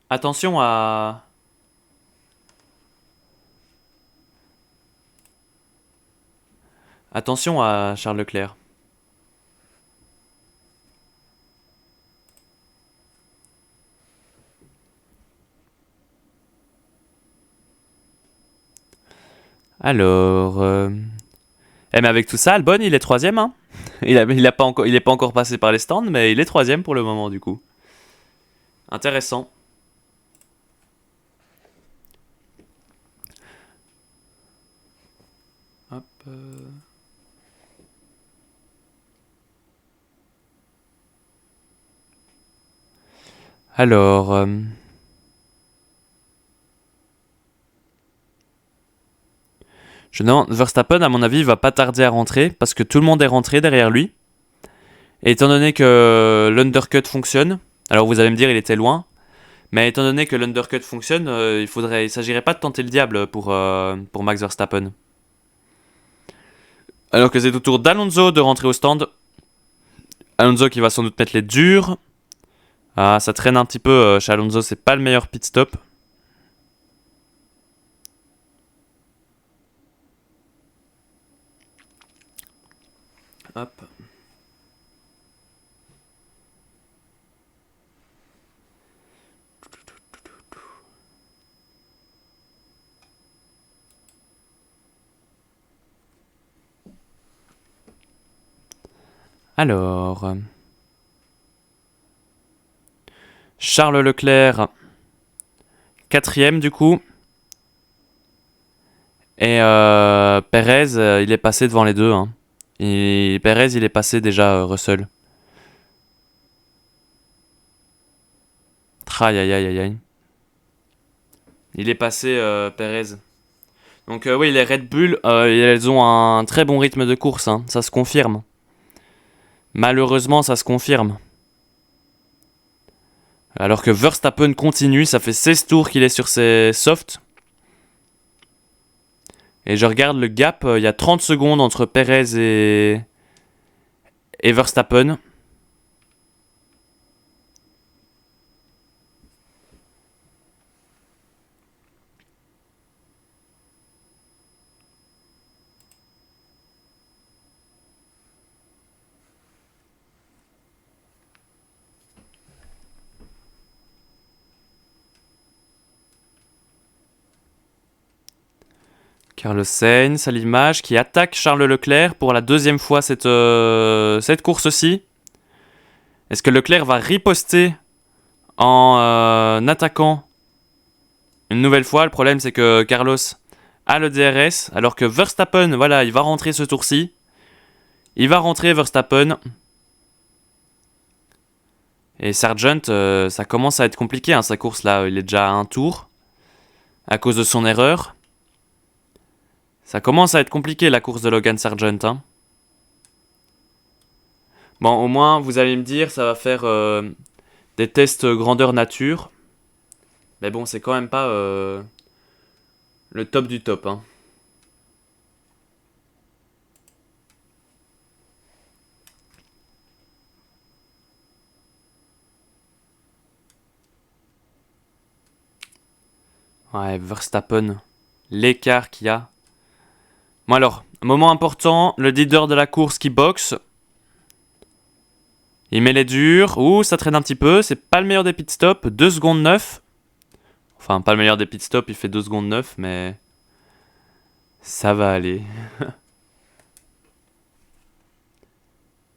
Attention à... Attention à Charles Leclerc. Alors... Eh mais avec tout ça, Albon, il est troisième, hein. Il est pas encore passé par les stands, mais il est troisième pour le moment, du coup. Intéressant. Hop. Alors... Verstappen, à mon avis, il va pas tarder à rentrer, parce que tout le monde est rentré derrière lui. Et étant donné que l'undercut fonctionne, alors vous allez me dire il était loin, mais étant donné que l'undercut fonctionne, il s'agirait pas de tenter le diable pour Max Verstappen. Alors que c'est au tour d'Alonso de rentrer au stand. Alonso qui va sans doute mettre les durs. Ah, ça traîne un petit peu chez Alonso, c'est pas le meilleur pit stop. Hop. Alors... Charles Leclerc, quatrième du coup. Et Perez, il est passé devant les deux. Hein. Et Perez, il est passé déjà Russell. Aïe aïe aïe aïe aïe. Il est passé Perez. Donc oui, les Red Bull, elles ont un très bon rythme de course, hein. Ça se confirme. Malheureusement, ça se confirme. Alors que Verstappen continue, ça fait 16 tours qu'il est sur ses softs. Et je regarde le gap, il y a 30 secondes entre Perez et Verstappen. Carlos Sainz à l'image qui attaque Charles Leclerc pour la deuxième fois cette course-ci. Est-ce que Leclerc va riposter en attaquant une nouvelle fois? Le problème c'est que Carlos a le DRS alors que Verstappen, voilà, il va rentrer ce tour-ci. Il va rentrer Verstappen. Et Sargent, ça commence à être compliqué, hein, sa course là, il est déjà à un tour à cause de son erreur. Ça commence à être compliqué la course de Logan Sargent. Hein. Bon, au moins, vous allez me dire, ça va faire des tests grandeur nature. Mais bon, c'est quand même pas le top du top. Hein. Ouais, Verstappen, l'écart qu'il y a. Bon alors, moment important, le leader de la course qui boxe. Il met les durs. Ouh, ça traîne un petit peu. C'est pas le meilleur des pit stops. 2 secondes 9. Enfin, pas le meilleur des pit stops, il fait 2 secondes 9, mais ça va aller.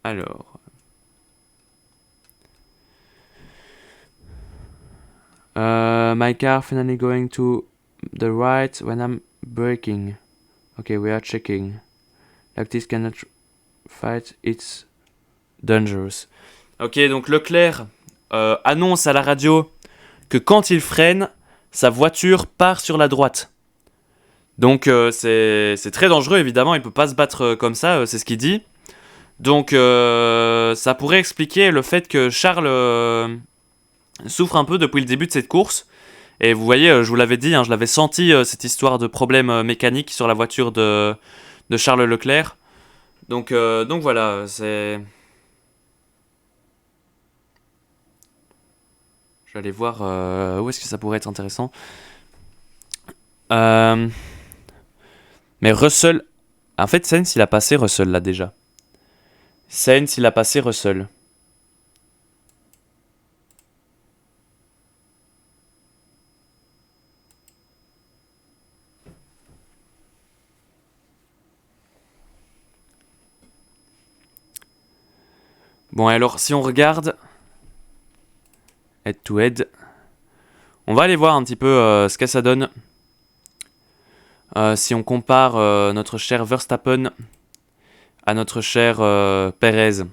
Alors. My car finally going to the right when I'm braking. Okay, we are checking. Like this cannot fight, it's dangerous. Ok, donc Leclerc annonce à la radio que quand il freine, sa voiture part sur la droite. Donc c'est très dangereux, évidemment, il peut pas se battre comme ça, c'est ce qu'il dit. Donc ça pourrait expliquer le fait que Charles souffre un peu depuis le début de cette course. Et vous voyez, je vous l'avais dit, hein, je l'avais senti, cette histoire de problème mécanique sur la voiture de Charles Leclerc. Donc voilà, c'est... Je vais aller voir où est-ce que ça pourrait être intéressant. Mais Russell... En fait, Sainz, il a passé Russell, là, déjà. Sainz, il a passé Russell. Bon, alors, si on regarde head to head, on va aller voir un petit peu ce que ça donne. Si on compare notre cher Verstappen à notre cher Perez.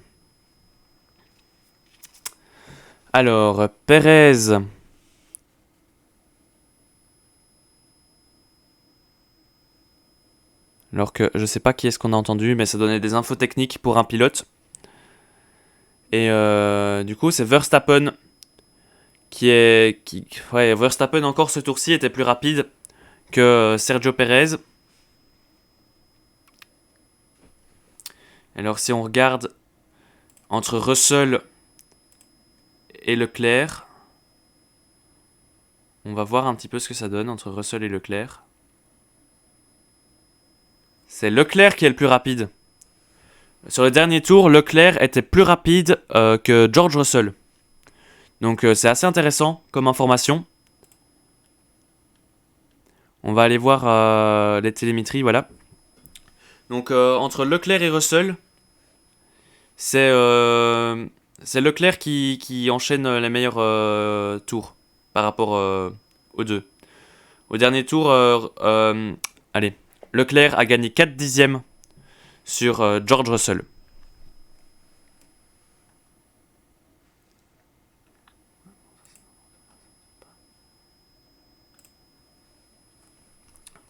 Alors, Perez. Alors que je sais pas qui est-ce qu'on a entendu, mais ça donnait des infos techniques pour un pilote. Et du coup, c'est Verstappen ouais, Verstappen encore ce tour-ci était plus rapide que Sergio Perez. Alors si on regarde entre Russell et Leclerc, on va voir un petit peu ce que ça donne entre Russell et Leclerc. C'est Leclerc qui est le plus rapide. Sur le dernier tour, Leclerc était plus rapide que George Russell. Donc c'est assez intéressant comme information. On va aller voir les télémétries, voilà. Donc entre Leclerc et Russell, c'est Leclerc qui enchaîne les meilleurs tours par rapport aux deux. Au dernier tour, allez, Leclerc a gagné 4 dixièmes sur George Russell.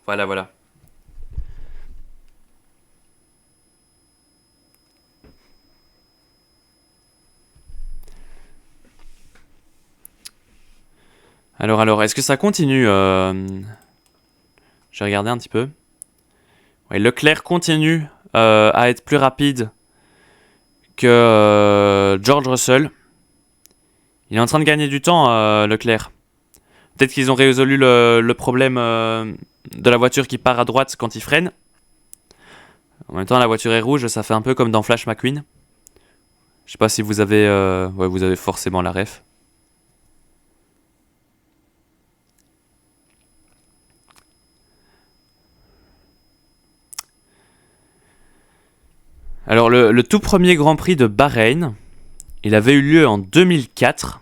Voilà. Alors, est-ce que ça continue J'ai regardé un petit peu. Ouais, Leclerc continue à être plus rapide que George Russell. Il est en train de gagner du temps, Leclerc. Peut-être qu'ils ont résolu le problème de la voiture qui part à droite quand il freine. En même temps, la voiture est rouge, ça fait un peu comme dans Flash McQueen. Je sais pas si vous avez... ouais, vous avez forcément la ref. Alors, le tout premier Grand Prix de Bahreïn, il avait eu lieu en 2004.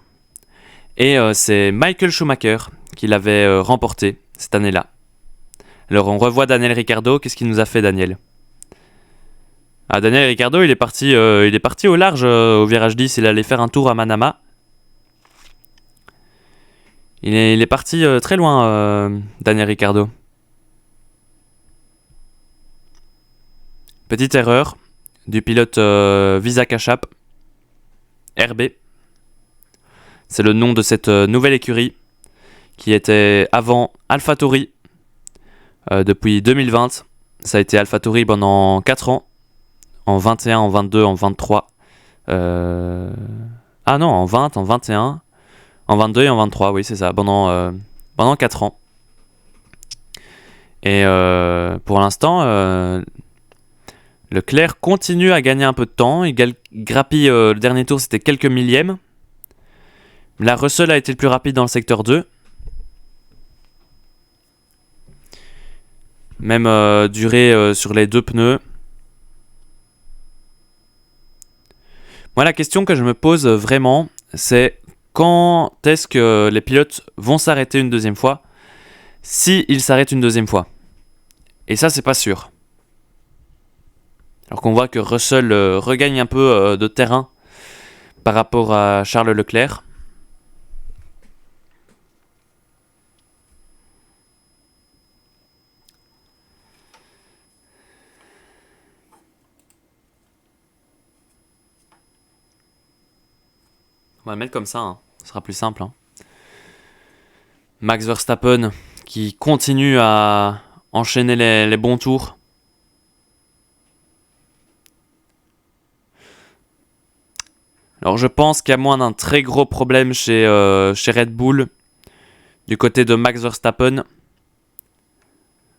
Et c'est Michael Schumacher qui l'avait remporté cette année-là. Alors, on revoit Daniel Ricciardo. Qu'est-ce qu'il nous a fait, Daniel ? Ah, Daniel Ricciardo, il est parti au large au virage 10. Il allait faire un tour à Manama. Il est parti très loin, Daniel Ricciardo. Petite erreur du pilote Visa Kachap, RB. C'est le nom de cette nouvelle écurie qui était avant AlphaTauri depuis 2020. Ça a été AlphaTauri pendant 4 ans. En 21, en 22, en 23. Ah non, en 20, en 21, en 22 et en 23, oui, c'est ça, pendant 4 ans. Et pour l'instant, Leclerc continue à gagner un peu de temps. Il grappille le dernier tour, c'était quelques millièmes. Là, Russell a été le plus rapide dans le secteur 2. Même durée sur les 2 pneus. Moi, la question que je me pose vraiment, c'est quand est-ce que les pilotes vont s'arrêter une deuxième fois, s'ils s'arrêtent une deuxième fois. Et ça, c'est pas sûr. Alors qu'on voit que Russell regagne un peu de terrain par rapport à Charles Leclerc. On va le mettre comme ça, hein. Ce sera plus simple. Hein. Max Verstappen qui continue à enchaîner les bons tours. Alors je pense qu'il y a moins d'un très gros problème chez Red Bull du côté de Max Verstappen.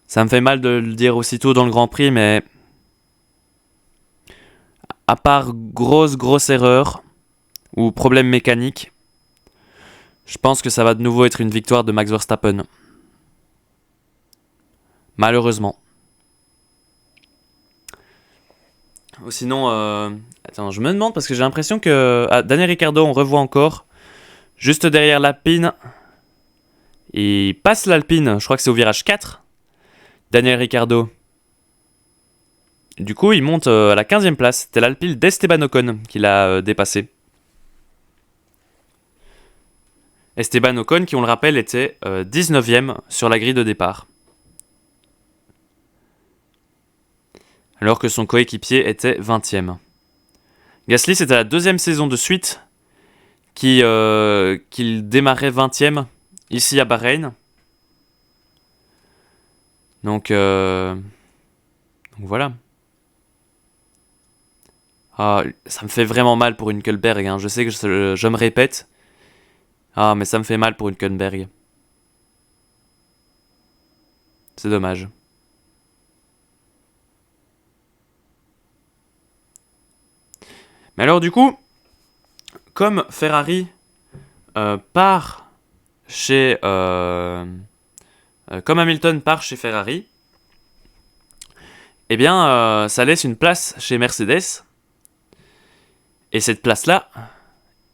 Ça me fait mal de le dire aussitôt dans le Grand Prix, mais à part grosse erreur ou problème mécanique, je pense que ça va de nouveau être une victoire de Max Verstappen. Malheureusement. Ou sinon, Attends, je me demande parce que j'ai l'impression que... Ah, Daniel Ricciardo, on revoit encore. Juste derrière l'Alpine. Il passe l'Alpine, je crois que c'est au virage 4. Daniel Ricciardo. Du coup, il monte à la 15e place. C'était l'Alpine d'Esteban Ocon qui l'a dépassé. Esteban Ocon, qui on le rappelle, était 19e sur la grille de départ. Alors que son coéquipier était 20e. Gasly, c'était la 2e saison de suite qu'il démarrait 20e ici à Bahreïn. Donc voilà. Ah, ça me fait vraiment mal pour une Hülkenberg. Hein. Je sais que je me répète. Ah, mais ça me fait mal pour une Hülkenberg. C'est dommage. Mais alors du coup, comme Ferrari part chez... comme Hamilton part chez Ferrari, eh bien, ça laisse une place chez Mercedes. Et cette place-là,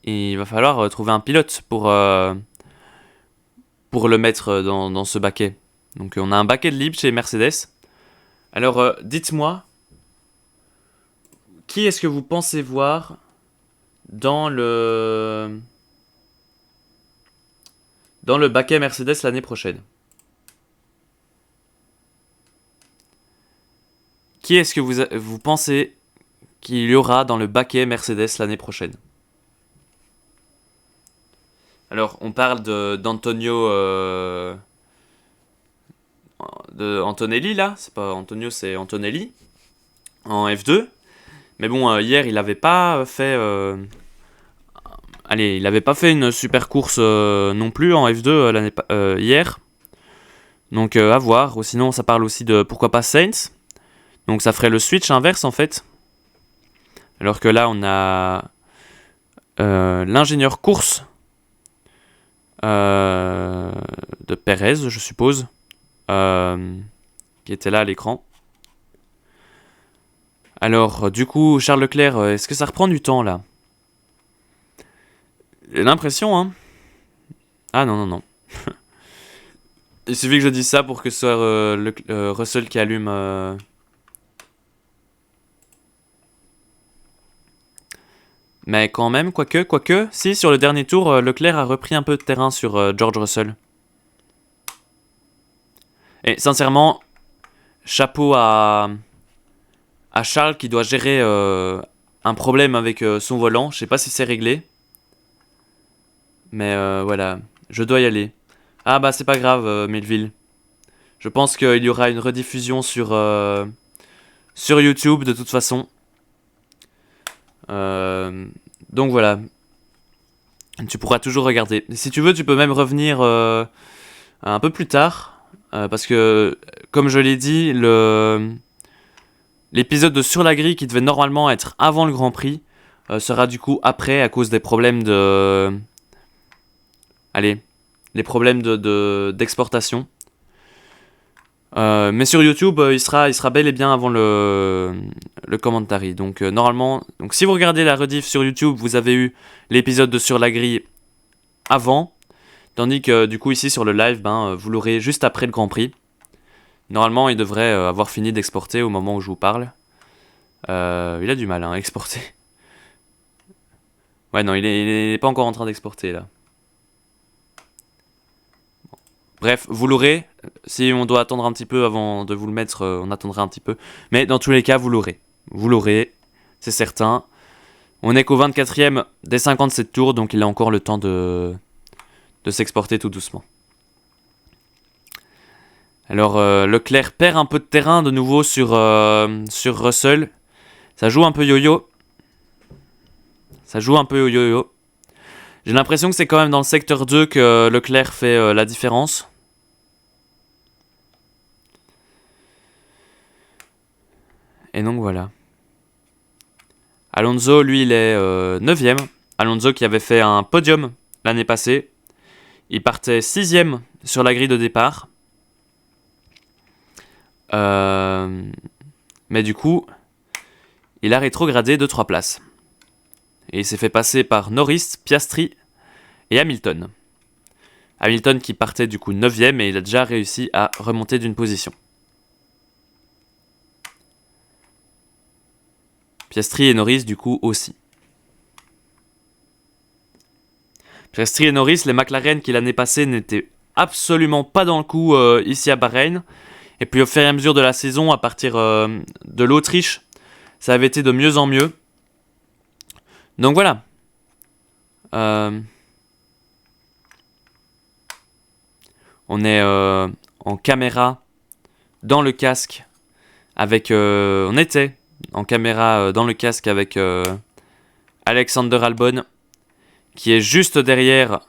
il va falloir trouver un pilote pour le mettre dans ce baquet. Donc on a un baquet de libre chez Mercedes. Alors dites-moi, qui est-ce que vous pensez voir dans le baquet Mercedes l'année prochaine? Qui est-ce que vous pensez qu'il y aura dans le baquet Mercedes l'année prochaine? Alors, on parle d'Antonio... de Antonelli, là. C'est pas Antonio, c'est Antonelli. En F2. Mais bon, hier, il n'avait pas fait... Allez, il n'avait pas fait une super course non plus en F2 hier. Donc, à voir. Ou sinon, ça parle aussi de, pourquoi pas, Sainz. Donc, ça ferait le switch inverse, en fait. Alors que là, on a l'ingénieur course de Perez, je suppose, qui était là à l'écran. Alors, du coup, Charles Leclerc, est-ce que ça reprend du temps, là? J'ai l'impression, hein. Ah non, non, non. Il suffit que je dise ça pour que ce soit Russell qui allume... Mais quand même, quoique, si, sur le dernier tour, Leclerc a repris un peu de terrain sur George Russell. Et sincèrement, chapeau à Charles qui doit gérer un problème avec son volant. Je sais pas si c'est réglé. Mais voilà, je dois y aller. Ah bah c'est pas grave, Melville. Je pense qu'il y aura une rediffusion sur YouTube de toute façon. Donc voilà. Tu pourras toujours regarder. Si tu veux, tu peux même revenir un peu plus tard. Parce que, comme je l'ai dit, l'épisode de Sur la grille qui devait normalement être avant le Grand Prix sera du coup après à cause des problèmes de... Allez, les problèmes d'exportation. Mais sur YouTube, il sera bel et bien avant le commentary. Donc normalement, si vous regardez la rediff sur YouTube, vous avez eu l'épisode de Sur la grille avant, tandis que du coup ici sur le live, vous l'aurez juste après le Grand Prix. Normalement, il devrait avoir fini d'exporter au moment où je vous parle. Il a du mal à exporter. Ouais, non, il est pas encore en train d'exporter là. Bref, vous l'aurez. Si on doit attendre un petit peu avant de vous le mettre, on attendra un petit peu. Mais dans tous les cas, vous l'aurez. Vous l'aurez, c'est certain. On n'est qu'au 24e des 57 tours, donc il a encore le temps de s'exporter tout doucement. Alors, Leclerc perd un peu de terrain de nouveau sur Russell. Ça joue un peu yo-yo. J'ai l'impression que c'est quand même dans le secteur 2 que Leclerc fait la différence. Et donc voilà. Alonso, lui, il est 9ème. Alonso qui avait fait un podium l'année passée. Il partait 6ème sur la grille de départ. Mais du coup, il a rétrogradé de 3 places. et il s'est fait passer par Norris, Piastri et Hamilton. Hamilton qui partait du coup 9ème et il a déjà réussi à remonter d'une position. Piastri et Norris du coup aussi. Piastri et Norris, les McLaren qui l'année passée n'étaient absolument pas dans le coup ici à Bahreïn. Et puis au fur et à mesure de la saison, à partir de l'Autriche, ça avait été de mieux en mieux. Donc voilà. On est en caméra dans le casque avec... on était en caméra dans le casque avec Alexander Albon, qui est juste derrière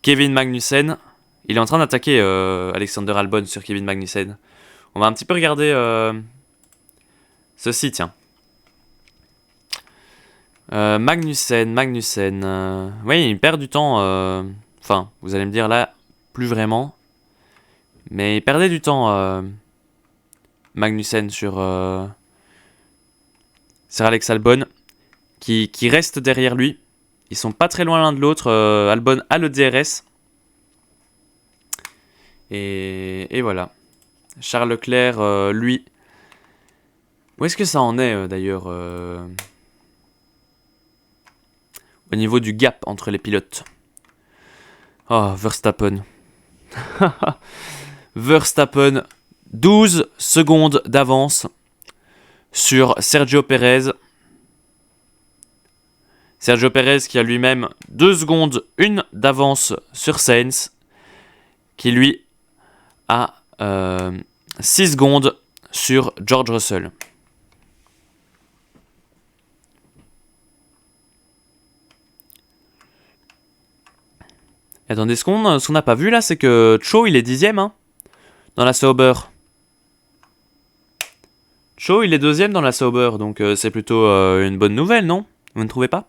Kevin Magnussen. Il est en train d'attaquer Alexander Albon sur Kevin Magnussen. On va un petit peu regarder ceci, tiens. Magnussen. Oui, il perd du temps. Enfin, vous allez me dire là, plus vraiment. Mais il perdait du temps, Magnussen sur Alex Albon, qui reste derrière lui. Ils sont pas très loin l'un de l'autre. Albon a le DRS. Et voilà. Charles Leclerc, lui... Où est-ce que ça en est, d'ailleurs au niveau du gap entre les pilotes. Oh, Verstappen. Verstappen, 12 secondes d'avance sur Sergio Pérez. Sergio Pérez qui a lui-même 2 secondes 1 d'avance sur Sainz, qui lui a 6 secondes sur George Russell. Attendez, ce qu'on n'a pas vu là, c'est que Cho il est 10ème hein, dans la Sauber. Cho il est 2ème dans la Sauber, donc c'est plutôt une bonne nouvelle, non? Vous ne trouvez pas?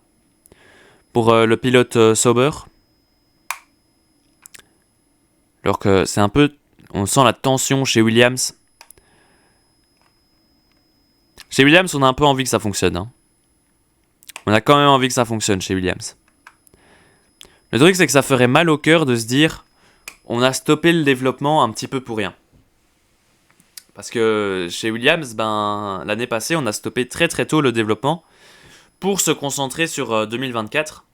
Pour le pilote Sauber. Alors que c'est un peu... On sent la tension chez Williams. Chez Williams, on a un peu envie que ça fonctionne. Hein. On a quand même envie que ça fonctionne chez Williams. Le truc, c'est que ça ferait mal au cœur de se dire on a stoppé le développement un petit peu pour rien. Parce que chez Williams, l'année passée, on a stoppé très très tôt le développement pour se concentrer sur 2024.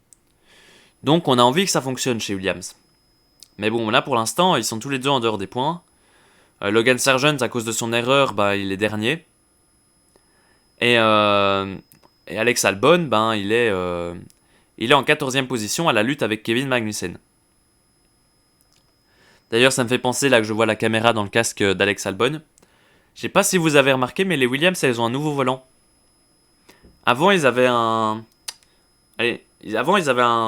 Donc on a envie que ça fonctionne chez Williams. Mais bon, là pour l'instant, ils sont tous les deux en dehors des points. Logan Sargent, à cause de son erreur, il est dernier. Et Alex Albon, il est en 14e position à la lutte avec Kevin Magnussen. D'ailleurs, ça me fait penser là que je vois la caméra dans le casque d'Alex Albon. Je sais pas si vous avez remarqué, mais les Williams, elles ont un nouveau volant. Avant, ils avaient un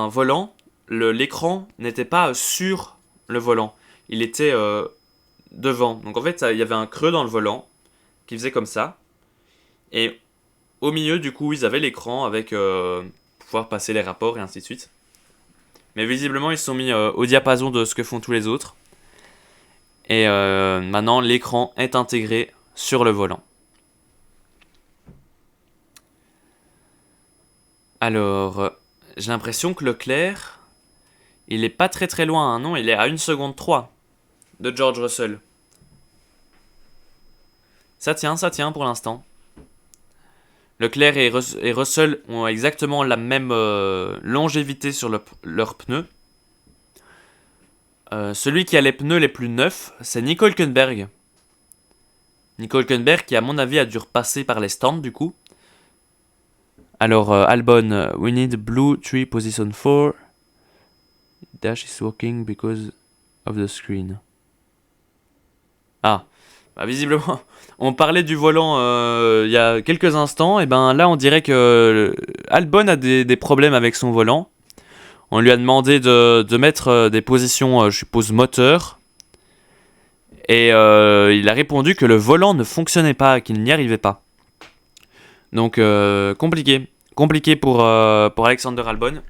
volant. L'écran n'était pas sur le volant. Il était devant. Donc en fait, il y avait un creux dans le volant qui faisait comme ça. Et au milieu, du coup, ils avaient l'écran avec pouvoir passer les rapports et ainsi de suite. Mais visiblement, ils se sont mis au diapason de ce que font tous les autres. Et maintenant, l'écran est intégré sur le volant. Alors, j'ai l'impression que Leclerc, il est pas très très loin, hein, non, il est à 1 seconde 3 de George Russell. Ça tient pour l'instant. Leclerc et Russell ont exactement la même longévité sur leurs pneus. Celui qui a les pneus les plus neufs, c'est Nico Hülkenberg. Nico Hülkenberg qui, à mon avis, a dû repasser par les stands, du coup. Alors, Albon, we need blue 3 position 4. Dash is working because of the screen. Ah, visiblement, on parlait du volant il y a quelques instants, et là on dirait que Albon a des problèmes avec son volant. On lui a demandé de mettre des positions, je suppose, moteur. Et il a répondu que le volant ne fonctionnait pas, qu'il n'y arrivait pas. Donc compliqué pour Alexander Albon.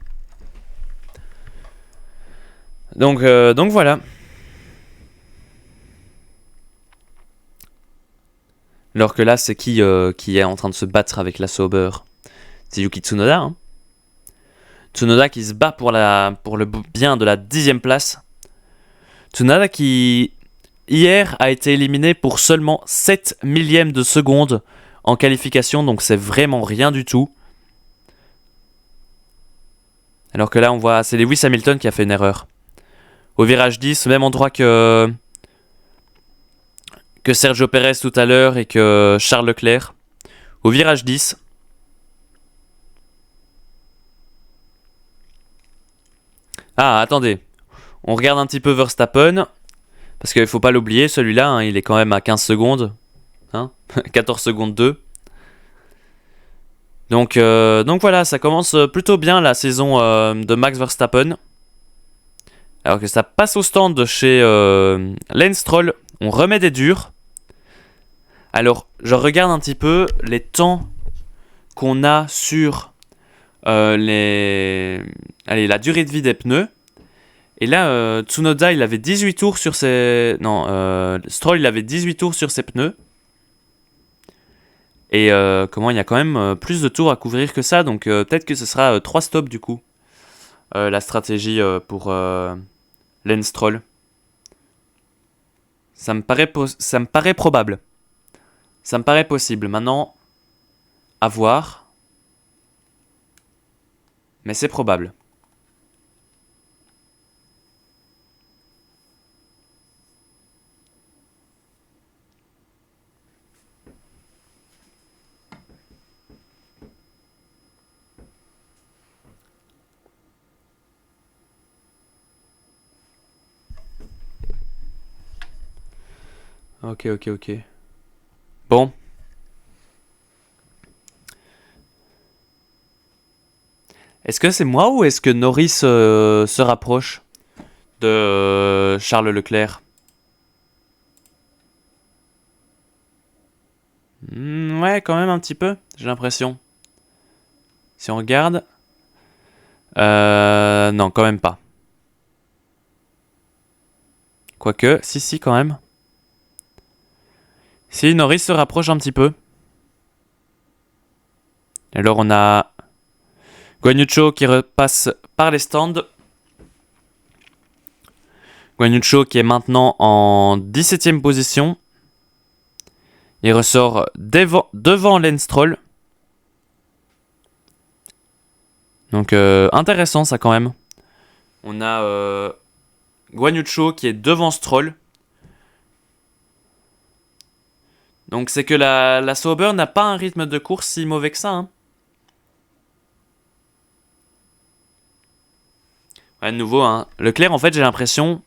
Donc voilà. Alors que là, c'est qui est en train de se battre avec la Sauber? C'est Yuki Tsunoda, hein. Tsunoda qui se bat pour le bien de la 10e place. Tsunoda qui, hier, a été éliminé pour seulement 7 millièmes de seconde en qualification, donc c'est vraiment rien du tout. Alors que là, on voit, c'est Lewis Hamilton qui a fait une erreur. Au virage 10, au même endroit que Sergio Perez tout à l'heure et que Charles Leclerc. Au virage 10. Ah, attendez. On regarde un petit peu Verstappen. Parce qu'il ne faut pas l'oublier, celui-là, hein, il est quand même à 15 secondes. Hein 14 secondes 2. Donc voilà, ça commence plutôt bien la saison de Max Verstappen. Alors que ça passe au stand de chez Lance Stroll. On remet des durs. Alors, je regarde un petit peu les temps qu'on a sur la durée de vie des pneus. Et là, Tsunoda, il avait 18 tours sur ses... Non, Stroll, il avait 18 tours sur ses pneus. Et il y a quand même plus de tours à couvrir que ça. Donc peut-être que ce sera 3 stops du coup. La stratégie pour Lance Stroll. Ça me paraît probable. Ça me paraît possible. Maintenant, à voir. Mais c'est probable. Ok. Bon. Est-ce que c'est moi ou est-ce que Norris se rapproche de Charles Leclerc? Ouais, quand même un petit peu, j'ai l'impression. Si on regarde... non, quand même pas. Quoique, si, quand même. Si, Norris se rapproche un petit peu. Alors on a Guan Yu Zhou qui repasse par les stands. Guan Yu Zhou qui est maintenant en 17ème position. Il ressort devant Lance Stroll. Donc intéressant ça quand même. On a Guan Yu Zhou qui est devant Stroll. Donc c'est que la Sauber n'a pas un rythme de course si mauvais que ça. Hein. Ouais, de nouveau, hein. Leclerc en fait j'ai l'impression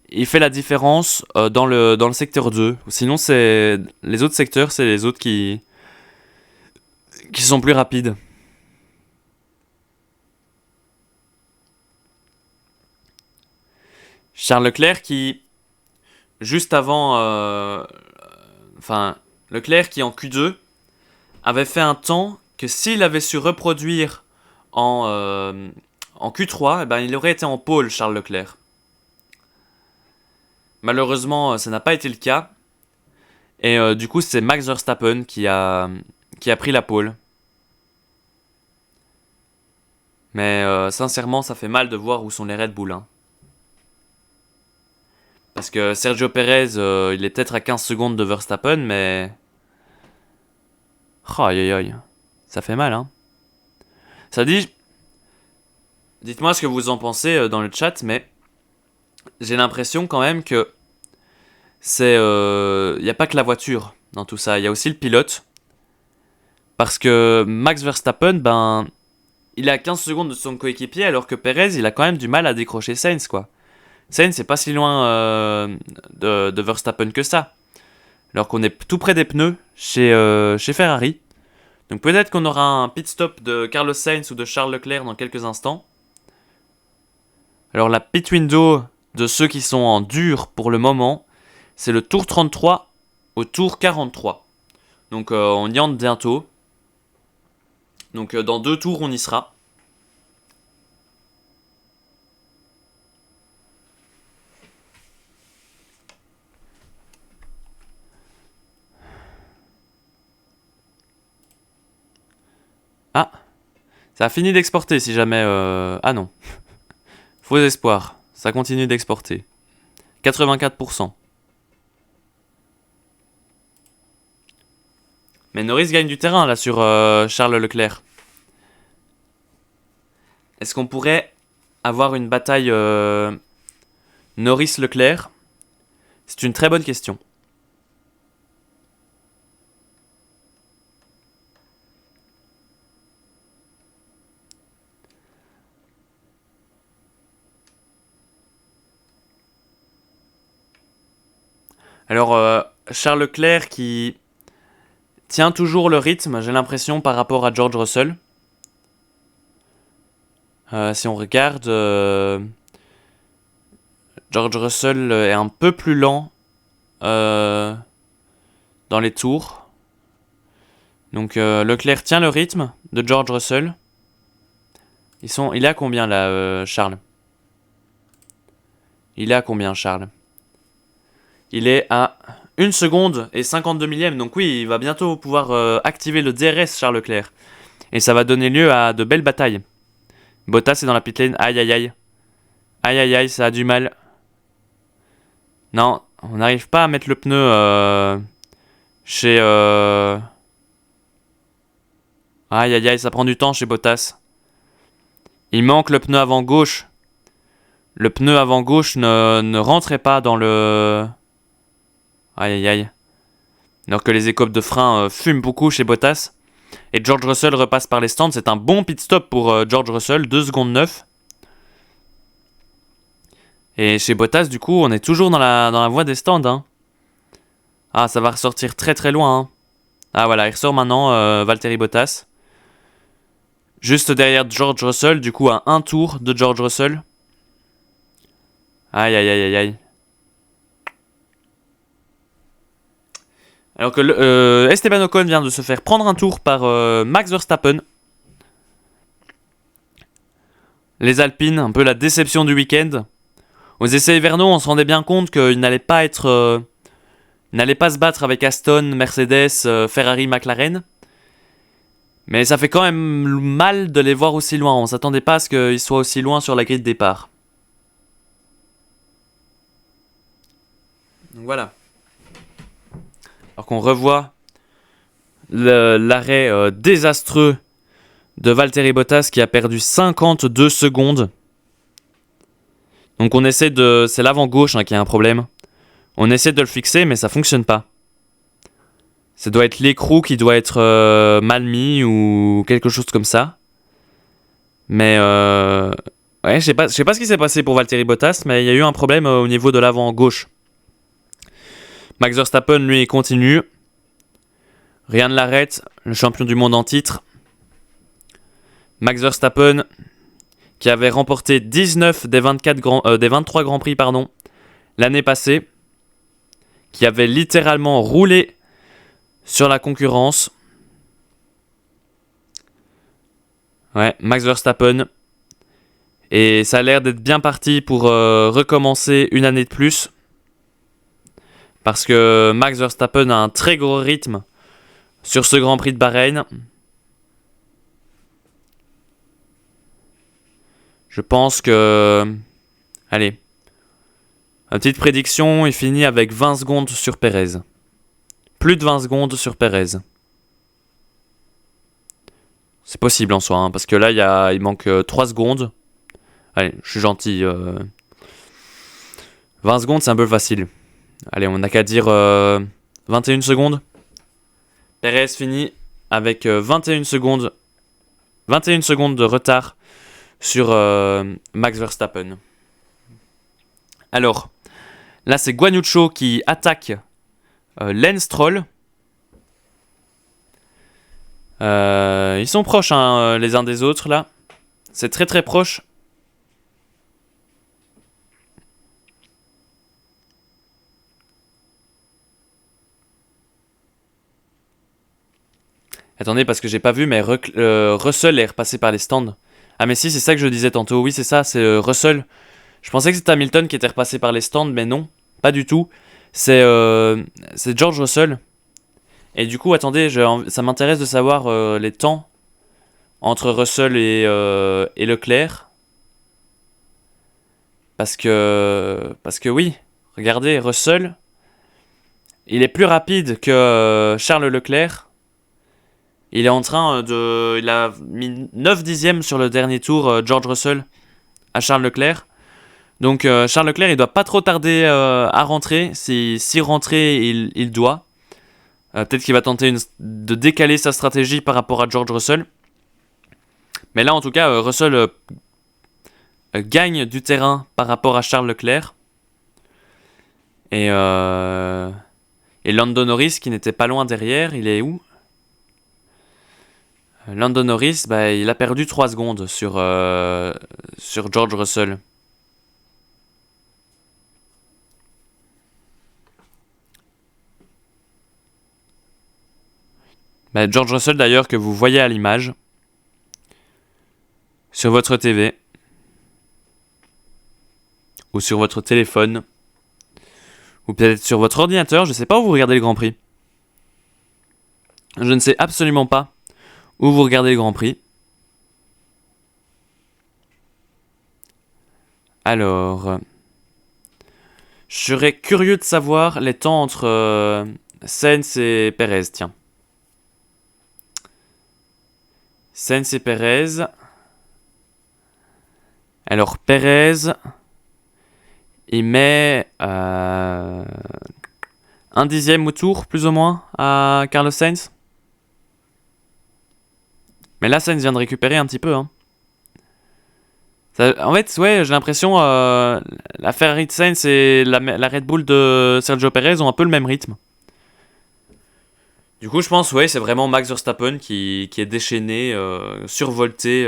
il fait la différence dans le secteur 2. Sinon c'est les autres secteurs, c'est les autres qui sont plus rapides. Charles Leclerc qui juste avant Leclerc qui en Q2 avait fait un temps que s'il avait su reproduire en Q3, eh ben, il aurait été en pole, Charles Leclerc. Malheureusement, ça n'a pas été le cas. Et du coup, c'est Max Verstappen qui a pris la pole. Mais sincèrement, ça fait mal de voir où sont les Red Bull. Hein. Parce que Sergio Perez, il est peut-être à 15 secondes de Verstappen, mais... Oh, aïe aïe aïe. Ça fait mal, hein. Ça dit... Dites-moi ce que vous en pensez dans le chat, mais... J'ai l'impression quand même que... C'est... Il n'y a pas que la voiture dans tout ça, il y a aussi le pilote. Parce que Max Verstappen, ben... Il est à 15 secondes de son coéquipier, alors que Perez, il a quand même du mal à décrocher Sainz, quoi. Sainz, c'est pas si loin de Verstappen que ça. Alors qu'on est tout près des pneus chez Ferrari. Donc peut-être qu'on aura un pit stop de Carlos Sainz ou de Charles Leclerc dans quelques instants. Alors la pit window de ceux qui sont en dur pour le moment, c'est le tour 33 au tour 43. Donc on y entre bientôt. Donc dans 2 tours on y sera. Ah, Ça a fini d'exporter si jamais... Ah non. Faux espoir. Ça continue d'exporter. 84%. Mais Norris gagne du terrain là sur Charles Leclerc. Est-ce qu'on pourrait avoir une bataille Norris-Leclerc? C'est une très bonne question. Alors, Charles Leclerc qui tient toujours le rythme, j'ai l'impression, par rapport à George Russell. Si on regarde, George Russell est un peu plus lent dans les tours. Donc Leclerc tient le rythme de George Russell. Il est à combien là, Charles? Il est à combien, Charles? Il est à 1 seconde et 52 millièmes. Donc oui, il va bientôt pouvoir activer le DRS, Charles Leclerc. Et ça va donner lieu à de belles batailles. Bottas est dans la pit lane. Aïe aïe aïe. Aïe aïe aïe, ça a du mal. Non, on n'arrive pas à mettre le pneu chez... Aïe aïe aïe, ça prend du temps chez Bottas. Il manque le pneu avant gauche. Le pneu avant gauche ne rentrait pas dans le... Aïe aïe aïe. Alors que les écopes de frein fument beaucoup chez Bottas. Et George Russell repasse par les stands. C'est un bon pit stop pour George Russell. 2 secondes 9. Et chez Bottas, du coup, on est toujours dans la voie des stands. Hein. Ah, ça va ressortir très très loin. Hein. Ah voilà, il ressort maintenant Valtteri Bottas. Juste derrière George Russell, du coup à un tour de George Russell. Aïe aïe aïe aïe aïe. Alors que Esteban Ocon vient de se faire prendre un tour par Max Verstappen. Les Alpines, un peu la déception du week-end. Aux essais hivernaux, on se rendait bien compte qu'il n'allait pas se battre avec Aston, Mercedes, Ferrari, McLaren. Mais ça fait quand même mal de les voir aussi loin. On s'attendait pas à ce qu'ils soient aussi loin sur la grille de départ. Donc voilà. Alors qu'on revoit l'arrêt désastreux de Valtteri Bottas qui a perdu 52 secondes. Donc on essaie de... C'est l'avant gauche qui a un problème. On essaie de le fixer mais ça fonctionne pas. Ça doit être l'écrou qui doit être mal mis ou quelque chose comme ça. Mais ouais, je sais pas ce qui s'est passé pour Valtteri Bottas, mais il y a eu un problème au niveau de l'avant gauche. Max Verstappen, lui, il continue. Rien ne l'arrête. Le champion du monde en titre. Max Verstappen, qui avait remporté 19 des 23 Grands Prix l'année passée. Qui avait littéralement roulé sur la concurrence. Ouais, Max Verstappen. Et ça a l'air d'être bien parti pour recommencer une année de plus. Parce que Max Verstappen a un très gros rythme sur ce Grand Prix de Bahreïn. Je pense que... Allez. Ma petite prédiction, il finit avec 20 secondes sur Perez. Plus de 20 secondes sur Perez. C'est possible en soi, hein, parce que là, il manque 3 secondes. Allez, je suis gentil. 20 secondes, c'est un peu facile. Allez, on n'a qu'à dire 21 secondes. Perez finit avec 21 secondes. 21 secondes de retard sur Max Verstappen. Alors, là c'est Guan Yu Zhou qui attaque Lance Stroll. Ils sont proches les uns des autres là. C'est très très proche. Attendez, parce que j'ai pas vu, mais Russell est repassé par les stands. Ah mais si, c'est ça que je disais tantôt. Oui, c'est ça, c'est Russell. Je pensais que c'était Hamilton qui était repassé par les stands, mais non, pas du tout. C'est George Russell. Et du coup, attendez, ça m'intéresse de savoir les temps entre Russell et Leclerc. Parce que oui, regardez, Russell, il est plus rapide que Charles Leclerc. Il est en train de... Il a mis 9 dixièmes sur le dernier tour, George Russell, à Charles Leclerc. Donc Charles Leclerc, il doit pas trop tarder à rentrer. Si rentrer, il doit. Peut-être qu'il va tenter de décaler sa stratégie par rapport à George Russell. Mais là, en tout cas, Russell gagne du terrain par rapport à Charles Leclerc. Et Lando Norris, qui n'était pas loin derrière, il est où? Lando Norris, il a perdu 3 secondes sur George Russell. George Russell, d'ailleurs, que vous voyez à l'image sur votre TV ou sur votre téléphone ou peut-être sur votre ordinateur. Je ne sais pas où vous regardez le Grand Prix. Je ne sais absolument pas où vous regardez le Grand Prix. Alors, je serais curieux de savoir les temps entre Sainz et Perez, tiens. Sainz et Perez. Alors, Perez, il met 1 dixième au tour, plus ou moins, à Carlos Sainz. Mais là, Sainz vient de récupérer un petit peu. Hein. En fait, ouais, j'ai l'impression la Ferrari de Sainz et la Red Bull de Sergio Perez ont un peu le même rythme. Du coup, je pense, ouais, c'est vraiment Max Verstappen qui est déchaîné, survolté,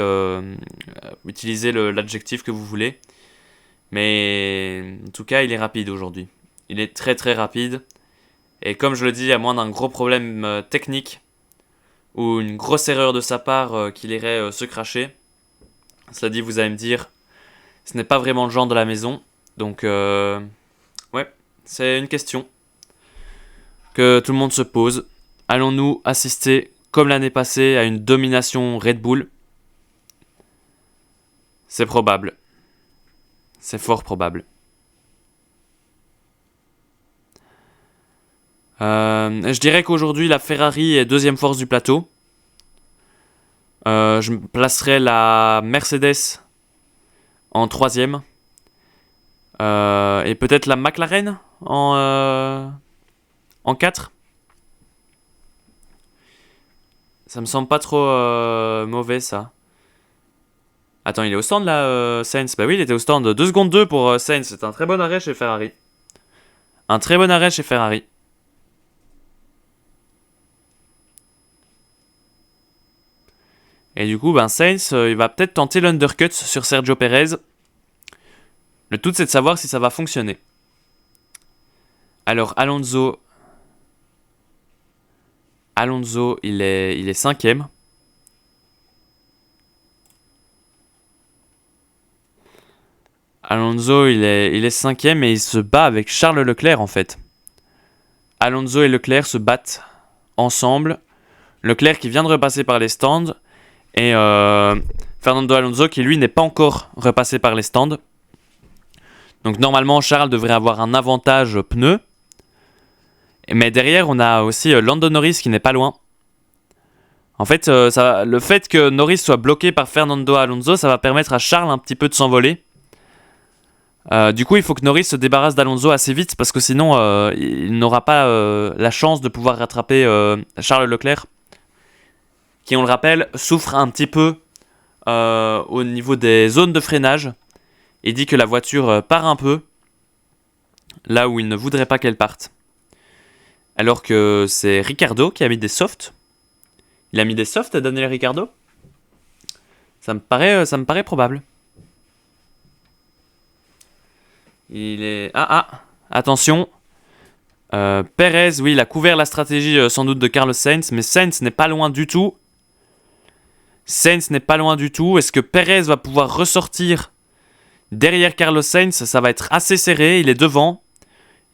utilisez l'adjectif que vous voulez. Mais en tout cas, il est rapide aujourd'hui. Il est très très rapide. Et comme je le dis, à moins d'un gros problème technique ou une grosse erreur de sa part qu'il irait se cracher. Cela dit, vous allez me dire, ce n'est pas vraiment le genre de la maison. Donc, ouais, c'est une question que tout le monde se pose. Allons-nous assister, comme l'année passée, à une domination Red Bull? C'est probable. C'est fort probable. Je dirais qu'aujourd'hui, la Ferrari est deuxième force du plateau. Je placerai la Mercedes en troisième. Et peut-être la McLaren en 4. Ça me semble pas trop mauvais, ça. Attends, il est au stand là, Sainz? Bah oui, il était au stand. 2 secondes 2 pour Sainz. C'est un très bon arrêt chez Ferrari. Un très bon arrêt chez Ferrari. Et du coup, Sainz, il va peut-être tenter l'undercut sur Sergio Perez. Le tout, c'est de savoir si ça va fonctionner. Alors, Alonso, il est 5ème. Alonso, il est 5ème et il se bat avec Charles Leclerc, en fait. Alonso et Leclerc se battent ensemble. Leclerc qui vient de repasser par les stands. Et Fernando Alonso qui, lui, n'est pas encore repassé par les stands. Donc, normalement, Charles devrait avoir un avantage pneu. Mais derrière, on a aussi Lando Norris qui n'est pas loin. En fait, le fait que Norris soit bloqué par Fernando Alonso, ça va permettre à Charles un petit peu de s'envoler. Du coup, il faut que Norris se débarrasse d'Alonso assez vite parce que sinon, il n'aura pas la chance de pouvoir rattraper Charles Leclerc, qui, on le rappelle, souffre un petit peu au niveau des zones de freinage. Il dit que la voiture part un peu là où il ne voudrait pas qu'elle parte. Alors que c'est Ricciardo qui a mis des softs. Il a mis des softs, Daniel Ricciardo? Ça me paraît probable. Il est... attention. Perez, oui, il a couvert la stratégie sans doute de Carlos Sainz, mais Sainz n'est pas loin du tout. Est-ce que Perez va pouvoir ressortir derrière Carlos Sainz? Ça va être assez serré, il est devant.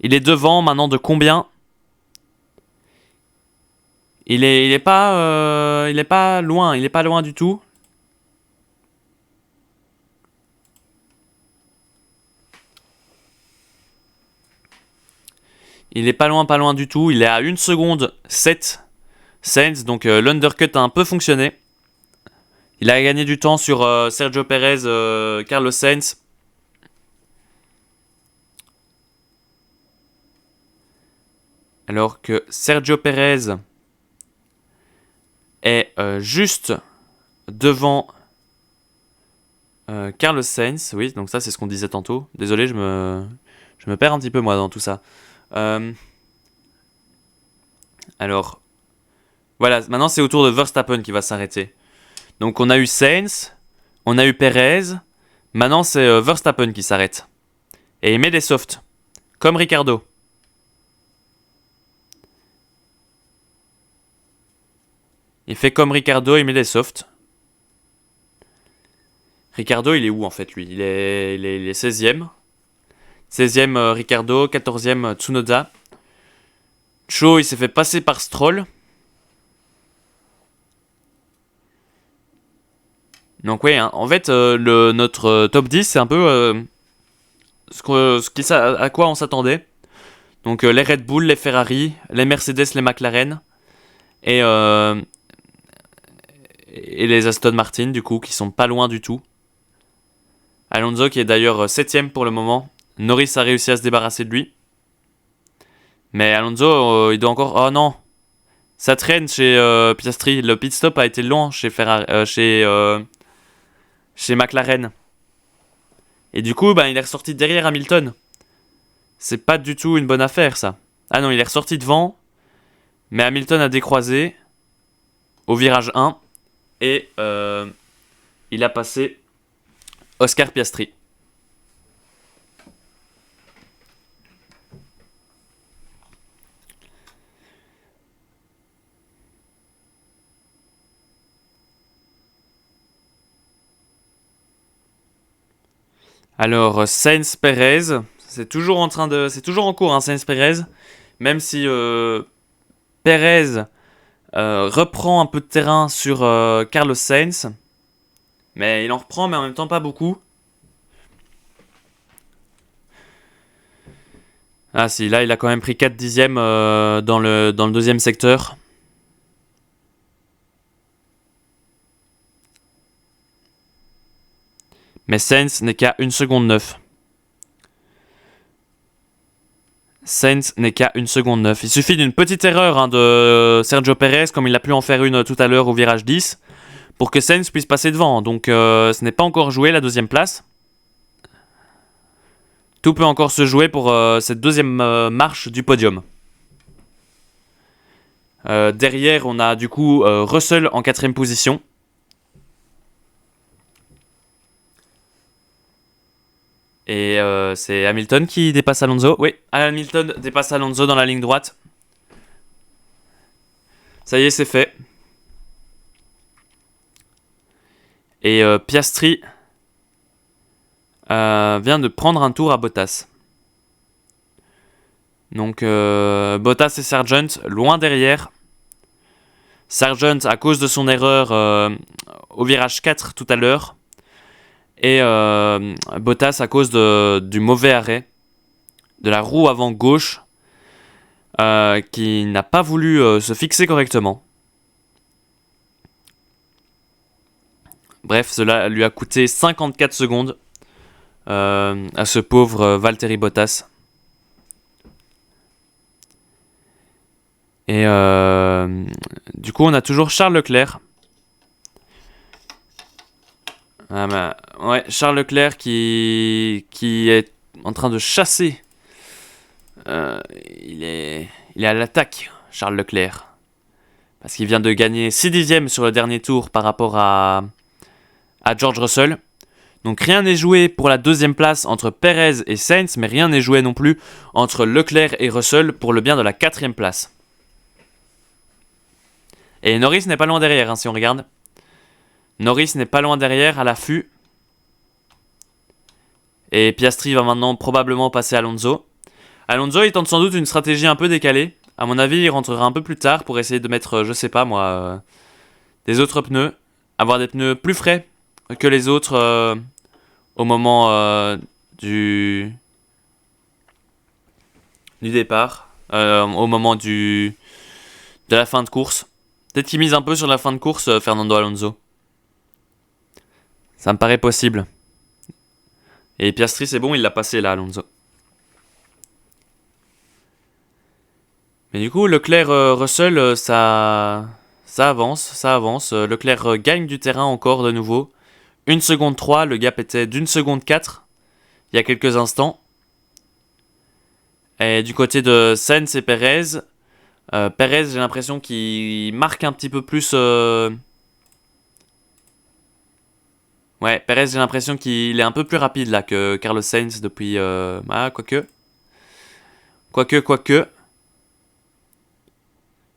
Il est devant maintenant de combien? Il est pas loin du tout. Il est pas loin du tout. Il est à 1 seconde 7 Sainz. Donc l'undercut a un peu fonctionné. Il a gagné du temps sur Sergio Perez, Carlos Sainz. Alors que Sergio Perez est juste devant Carlos Sainz. Oui, donc ça c'est ce qu'on disait tantôt. Désolé, je me perds un petit peu moi dans tout ça. Alors, voilà, maintenant c'est au tour de Verstappen qui va s'arrêter. Donc on a eu Sainz, on a eu Perez, maintenant c'est Verstappen qui s'arrête. Et il met des softs, comme Ricardo. Il fait comme Ricardo, il met des softs. Ricardo, il est où en fait lui il est 16ème. 16ème Ricardo, 14ème Tsunoda. Cho, il s'est fait passer par Stroll. Donc oui, hein, en fait, notre top 10, c'est un peu à quoi on s'attendait. Donc les Red Bull, les Ferrari, les Mercedes, les McLaren et les Aston Martin, du coup, qui sont pas loin du tout. Alonso qui est d'ailleurs 7ème pour le moment. Norris a réussi à se débarrasser de lui. Mais Alonso, il doit encore... Oh non, ça traîne chez Piastri. Le pit stop a été long chez McLaren. Et du coup, il est ressorti derrière Hamilton. C'est pas du tout une bonne affaire, ça. Ah non, il est ressorti devant. Mais Hamilton a décroisé au virage 1. Et il a passé Oscar Piastri. Alors, Sainz Perez, c'est toujours en cours, hein, Sainz Perez. Même si Perez reprend un peu de terrain sur Carlos Sainz. Mais il en reprend, mais en même temps pas beaucoup. Ah si, là il a quand même pris 4 dixièmes dans le deuxième secteur. Mais Sainz n'est qu'à 1 seconde 9. Sainz n'est qu'à 1 seconde 9. Il suffit d'une petite erreur de Sergio Perez, comme il a pu en faire une tout à l'heure au virage 10, pour que Sainz puisse passer devant. Donc ce n'est pas encore joué la deuxième place. Tout peut encore se jouer pour cette deuxième marche du podium. Derrière, on a du coup Russell en 4ème position. Et c'est Hamilton qui dépasse Alonso. Oui, Hamilton dépasse Alonso dans la ligne droite. Ça y est, c'est fait. Et Piastri vient de prendre un tour à Bottas. Donc Bottas et Sargent loin derrière. Sargent à cause de son erreur au virage 4 tout à l'heure. Et Bottas à cause du mauvais arrêt de la roue avant gauche qui n'a pas voulu se fixer correctement. Bref, cela lui a coûté 54 secondes à ce pauvre Valtteri Bottas. Et du coup, on a toujours Charles Leclerc. Ouais, Charles Leclerc qui est en train de chasser. Il est à l'attaque, Charles Leclerc. Parce qu'il vient de gagner 6 dixièmes sur le dernier tour par rapport à George Russell. Donc rien n'est joué pour la deuxième place entre Perez et Sainz, mais rien n'est joué non plus entre Leclerc et Russell pour le bien de la 4ème place. Et Norris n'est pas loin derrière, hein, si on regarde. Norris n'est pas loin derrière, à l'affût. Et Piastri va maintenant probablement passer Alonso. Alonso, il tente sans doute une stratégie un peu décalée. À mon avis, il rentrera un peu plus tard pour essayer de mettre, je sais pas moi, des autres pneus. Avoir des pneus plus frais que les autres au moment du départ. au moment de la fin de course. Peut-être qu'il mise un peu sur la fin de course, Fernando Alonso. Ça me paraît possible. Et Piastri, c'est bon, il l'a passé là, Alonso. Mais du coup, Leclerc-Russell, ça avance. Leclerc gagne du terrain encore de nouveau. 1 seconde 3, le gap était d'1 seconde 4 il y a quelques instants. Et du côté de Sainz et Perez, Perez, j'ai l'impression qu'il marque un petit peu plus. Ouais, Perez, j'ai l'impression qu'il est un peu plus rapide là que Carlos Sainz depuis. Quoique.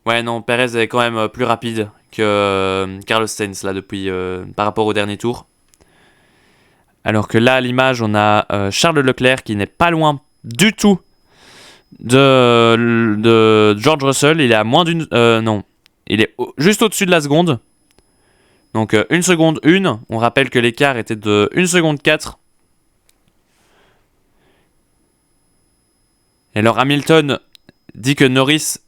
Ouais, non, Perez est quand même plus rapide que Carlos Sainz là depuis par rapport au dernier tour. Alors que là, à l'image, on a Charles Leclerc qui n'est pas loin du tout de George Russell. Il est à moins d'une... non, il est juste au-dessus de la seconde. Donc 1 seconde 1. On rappelle que l'écart était de 1 seconde 4. Et alors Hamilton dit que Norris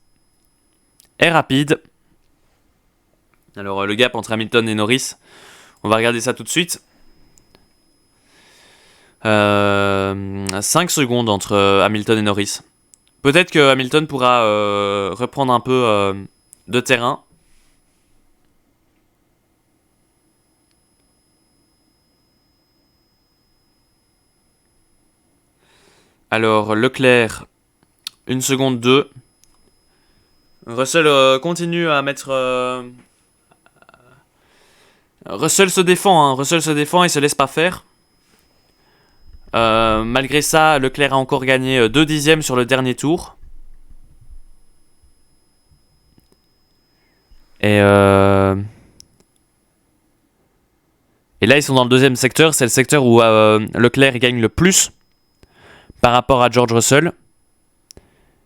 est rapide. Alors le gap entre Hamilton et Norris, on va regarder ça tout de suite. 5 secondes entre Hamilton et Norris. Peut-être que Hamilton pourra reprendre un peu de terrain. Alors Leclerc, 1 seconde 2. Russell continue à mettre... Russell se défend, Russell se défend et se laisse pas faire. Malgré ça, Leclerc a encore gagné 2 dixièmes sur le dernier tour. Et là, ils sont dans le deuxième secteur. C'est le secteur où Leclerc gagne le plus par rapport à George Russell.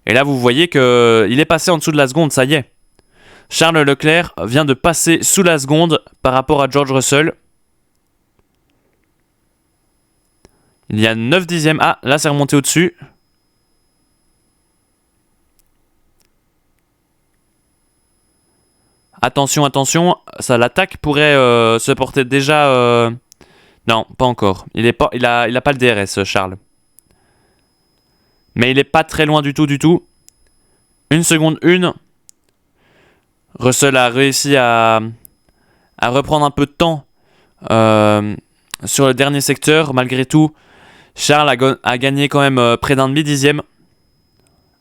Et là, vous voyez qu'il est passé en dessous de la seconde, ça y est. Charles Leclerc vient de passer sous la seconde par rapport à George Russell. Il y a 9 dixièmes. Ah, là, c'est remonté au-dessus. Attention, attention. Ça, l'attaque pourrait se porter déjà... Non, pas encore. Il a pas le DRS, Charles. Mais il est pas très loin du tout. 1 seconde 1. Russell a réussi à reprendre un peu de temps sur le dernier secteur. Malgré tout, Charles a gagné quand même près d'un demi-dixième.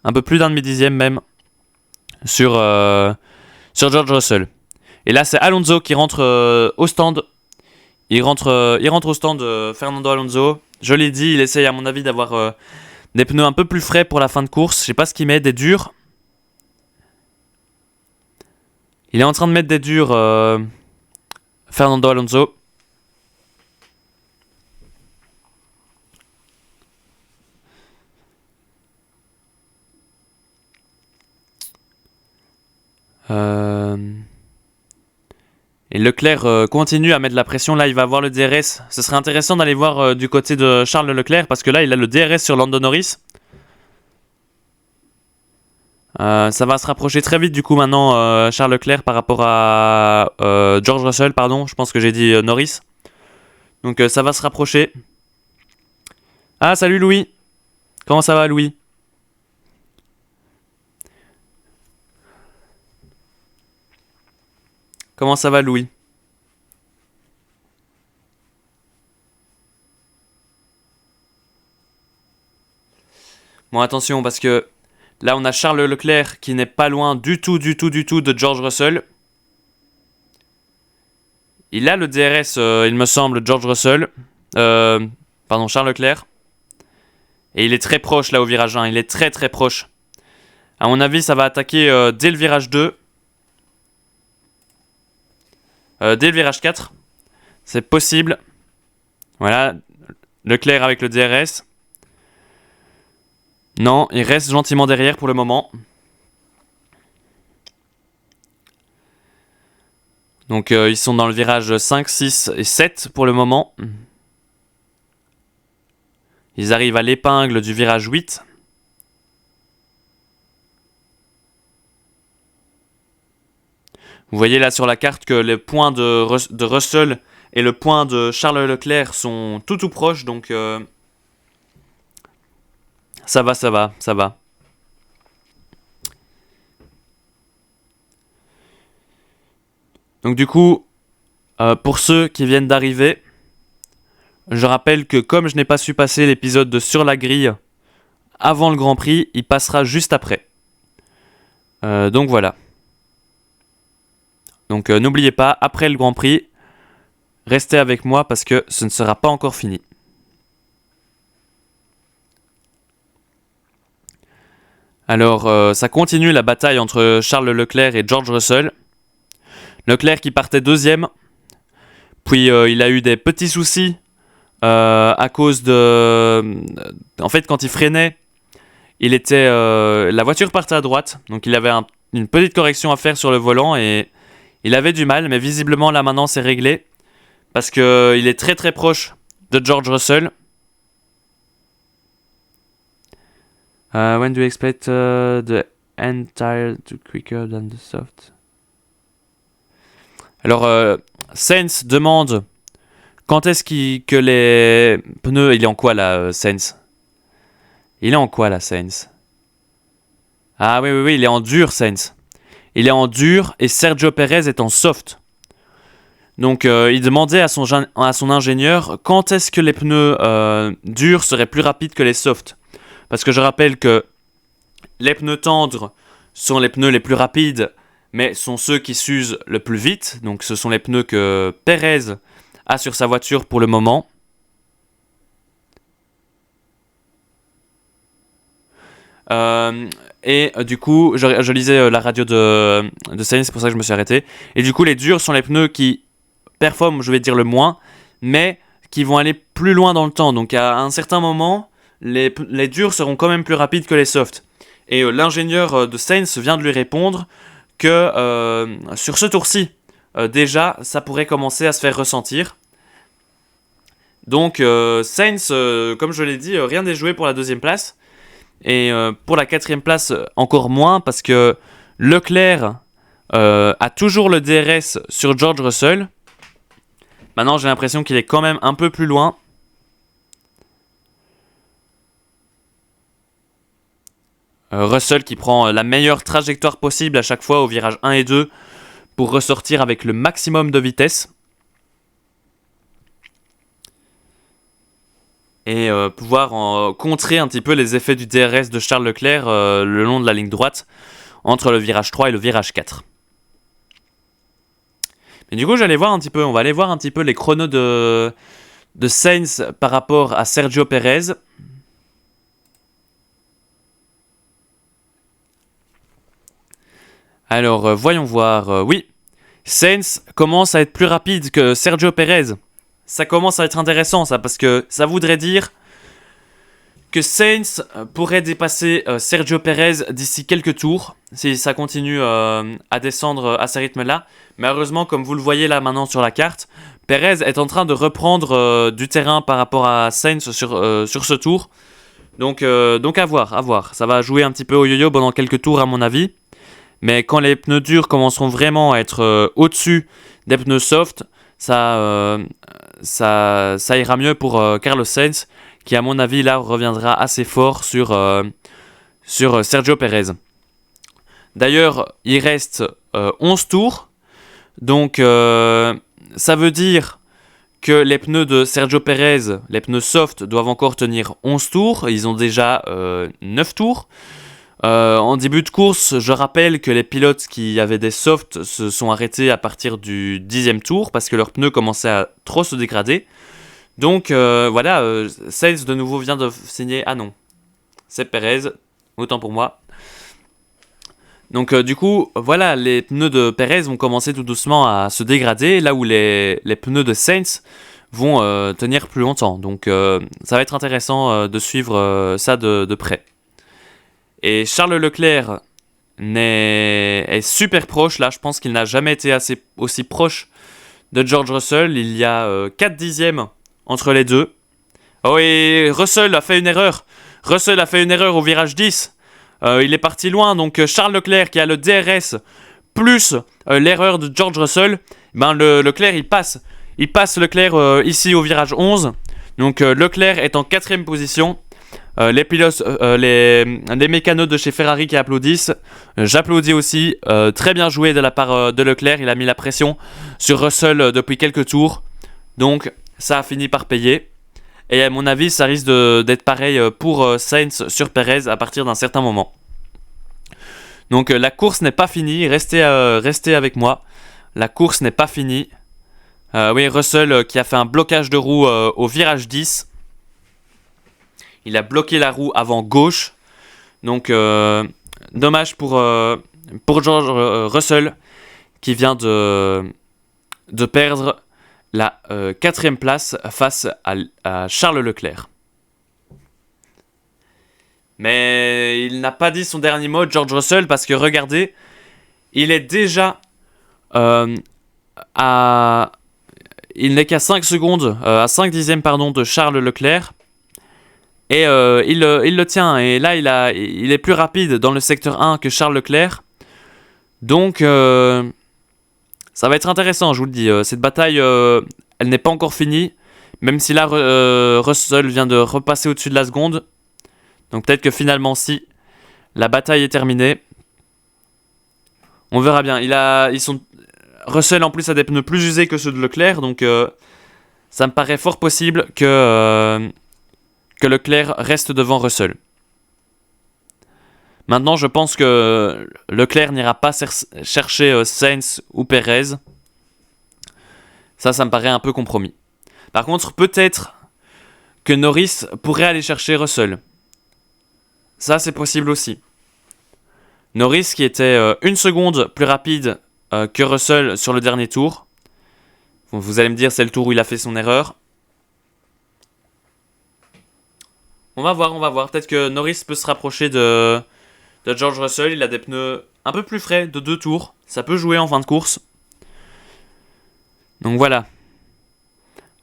Un peu plus d'un demi-dixième même. Sur George Russell. Et là, c'est Alonso qui rentre au stand. Il rentre au stand, Fernando Alonso. Je l'ai dit, il essaye à mon avis d'avoir des pneus un peu plus frais pour la fin de course. Je sais pas ce qu'il met, des durs. Il est en train de mettre des durs, Fernando Alonso. Et Leclerc continue à mettre la pression. Là, il va avoir le DRS. Ce serait intéressant d'aller voir du côté de Charles Leclerc parce que là, il a le DRS sur Lando Norris. Ça va se rapprocher très vite du coup maintenant Charles Leclerc par rapport à George Russell, pardon. Je pense que j'ai dit Norris. Donc ça va se rapprocher. Ah, salut Louis. Comment ça va, Louis? Comment ça va, Louis? Bon, attention, parce que là, on a Charles Leclerc qui n'est pas loin du tout de George Russell. Il a le DRS, il me semble, George Russell. Pardon, Charles Leclerc. Et il est très proche, là, au virage 1. Il est très proche. À mon avis, ça va attaquer dès le virage 2. Dès le virage 4. C'est possible. Voilà. Leclerc avec le DRS. Non, il reste gentiment derrière pour le moment. Donc ils sont dans le virage 5, 6 et 7 pour le moment. Ils arrivent à l'épingle du virage 8. Vous voyez là sur la carte que les points de Russell et le point de Charles Leclerc sont tout proches, donc ça va. Donc du coup, pour ceux qui viennent d'arriver, je rappelle que comme je n'ai pas su passer l'épisode de Sur la grille avant le Grand Prix, il passera juste après. Donc voilà. Donc n'oubliez pas, après le Grand Prix, restez avec moi parce que ce ne sera pas encore fini. Alors ça continue la bataille entre Charles Leclerc et George Russell. Leclerc qui partait deuxième, puis il a eu des petits soucis à cause de... En fait, quand il freinait, la voiture partait à droite, donc il avait une petite correction à faire sur le volant et il avait du mal, mais visiblement là maintenant c'est réglé parce que il est très très proche de George Russell. When do you expect the entire to quicker than the soft? Alors Sainz demande quand est-ce que les pneus... Il est en quoi là, Sainz? Il est en quoi là, Sainz? Ah oui, il est en dur, Sainz. Il est en dur et Sergio Perez est en soft. Donc il demandait à son ingénieur quand est-ce que les pneus durs seraient plus rapides que les softs. Parce que je rappelle que les pneus tendres sont les pneus les plus rapides, mais sont ceux qui s'usent le plus vite. Donc ce sont les pneus que Perez a sur sa voiture pour le moment. Et du coup, je lisais la radio de Sainz, c'est pour ça que je me suis arrêté. Et du coup, les durs sont les pneus qui performent, je vais dire le moins, mais qui vont aller plus loin dans le temps. Donc à un certain moment, les durs seront quand même plus rapides que les softs. Et l'ingénieur de Sainz vient de lui répondre que sur ce tour-ci, déjà, ça pourrait commencer à se faire ressentir. Donc Sainz, comme je l'ai dit, rien n'est joué pour la deuxième place. Et pour la quatrième place, encore moins, parce que Leclerc a toujours le DRS sur George Russell. Maintenant, j'ai l'impression qu'il est quand même un peu plus loin. Russell qui prend la meilleure trajectoire possible à chaque fois au virage 1 et 2 pour ressortir avec le maximum de vitesse. Et pouvoir contrer un petit peu les effets du DRS de Charles Leclerc le long de la ligne droite entre le virage 3 et le virage 4. Mais du coup, on va aller voir un petit peu les chronos de Sainz par rapport à Sergio Perez. Alors, voyons voir. Oui, Sainz commence à être plus rapide que Sergio Perez. Ça commence à être intéressant, ça, parce que ça voudrait dire que Sainz pourrait dépasser Sergio Perez d'ici quelques tours, si ça continue à descendre à ce rythme-là. Malheureusement, comme vous le voyez là maintenant sur la carte, Perez est en train de reprendre du terrain par rapport à Sainz sur ce tour. Donc à voir. Ça va jouer un petit peu au yo-yo pendant quelques tours à mon avis. Mais quand les pneus durs commenceront vraiment à être au-dessus des pneus soft, ça ira mieux pour Carlos Sainz, qui à mon avis là reviendra assez fort sur Sergio Perez. D'ailleurs, il reste 11 tours, donc ça veut dire que les pneus de Sergio Perez, les pneus soft, doivent encore tenir 11 tours. Ils ont déjà 9 tours. En début de course, je rappelle que les pilotes qui avaient des softs se sont arrêtés à partir du 10e tour parce que leurs pneus commençaient à trop se dégrader. Donc voilà, Sainz de nouveau vient de signer... Ah non, c'est Perez, autant pour moi. Donc du coup, voilà, les pneus de Perez vont commencer tout doucement à se dégrader, là où les pneus de Sainz vont tenir plus longtemps. Donc ça va être intéressant de suivre ça de près. Et Charles Leclerc est super proche, là je pense qu'il n'a jamais été aussi proche de George Russell. Il y a 4 dixièmes entre les deux. Oh, et Russell a fait une erreur au virage 10. Il est parti loin, donc Charles Leclerc qui a le DRS plus l'erreur de George Russell, ben Leclerc il passe. Il passe Leclerc ici au virage 11. Donc Leclerc est en 4ème position. Les pilotes, les mécanos de chez Ferrari qui applaudissent. J'applaudis aussi. Très bien joué de la part de Leclerc. Il a mis la pression sur Russell depuis quelques tours. Donc ça a fini par payer. Et à mon avis, ça risque d'être pareil pour Sainz sur Perez à partir d'un certain moment. Donc la course n'est pas finie. Restez avec moi. La course n'est pas finie. Oui, Russell qui a fait un blocage de roue au virage 10. Il a bloqué la roue avant gauche. Donc, dommage pour George Russell qui vient de perdre la 4ème place face à Charles Leclerc. Mais il n'a pas dit son dernier mot, George Russell, parce que regardez, il est déjà il n'est qu'à 5 secondes, à 5 dixièmes de Charles Leclerc. Et il le tient. Et là, il est plus rapide dans le secteur 1 que Charles Leclerc. Donc, ça va être intéressant, je vous le dis. Cette bataille, elle n'est pas encore finie. Même si là, Russell vient de repasser au-dessus de la seconde. Donc peut-être que finalement, si la bataille est terminée, on verra bien. Russell, en plus, a des pneus plus usés que ceux de Leclerc. Donc, ça me paraît fort possible que Leclerc reste devant Russell. Maintenant, je pense que Leclerc n'ira pas chercher Sainz ou Perez. Ça me paraît un peu compromis. Par contre, peut-être que Norris pourrait aller chercher Russell. Ça, c'est possible aussi. Norris qui était 1 seconde plus rapide que Russell sur le dernier tour. Vous allez me dire, c'est le tour où il a fait son erreur. On va voir. Peut-être que Norris peut se rapprocher de George Russell. Il a des pneus un peu plus frais de 2 tours. Ça peut jouer en fin de course. Donc voilà.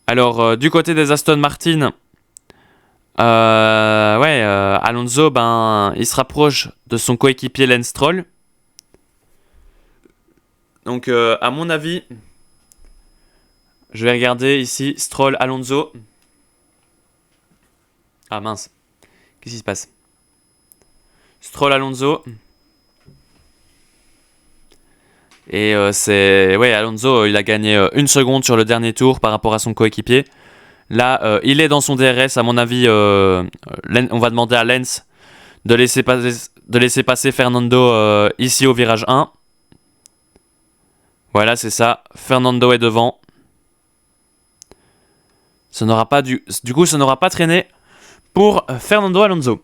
Alors, du côté des Aston Martin, Alonso, il se rapproche de son coéquipier Lance Stroll. Donc, à mon avis, je vais regarder ici Stroll, Alonso. Ah mince, qu'est-ce qui se passe? Stroll, Alonso. Et Alonso, il a gagné 1 seconde sur le dernier tour par rapport à son coéquipier. Là, il est dans son DRS, à mon avis. On va demander à Lance de laisser passer Fernando ici au virage 1. Voilà, c'est ça. Fernando est devant. Ça n'aura pas traîné pour Fernando Alonso.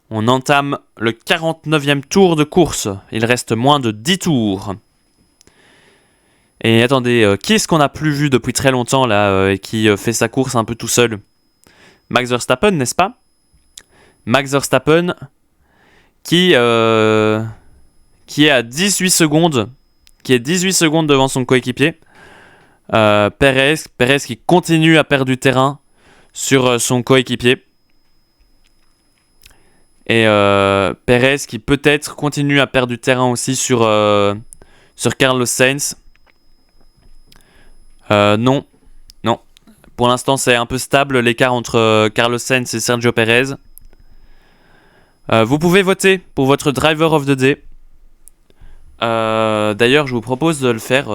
On entame le 49e tour de course. Il reste moins de 10 tours. Et attendez, qui est-ce qu'on n'a plus vu depuis très longtemps là et qui fait sa course un peu tout seul? Max Verstappen, n'est-ce pas? Max Verstappen qui est à 18 secondes. Qui est 18 secondes devant son coéquipier. Perez qui continue à perdre du terrain sur son coéquipier. Et Perez qui peut-être continue à perdre du terrain aussi sur Carlos Sainz. Non. Pour l'instant, c'est un peu stable l'écart entre Carlos Sainz et Sergio Perez. Vous pouvez voter pour votre Driver of the Day. D'ailleurs, je vous propose de le faire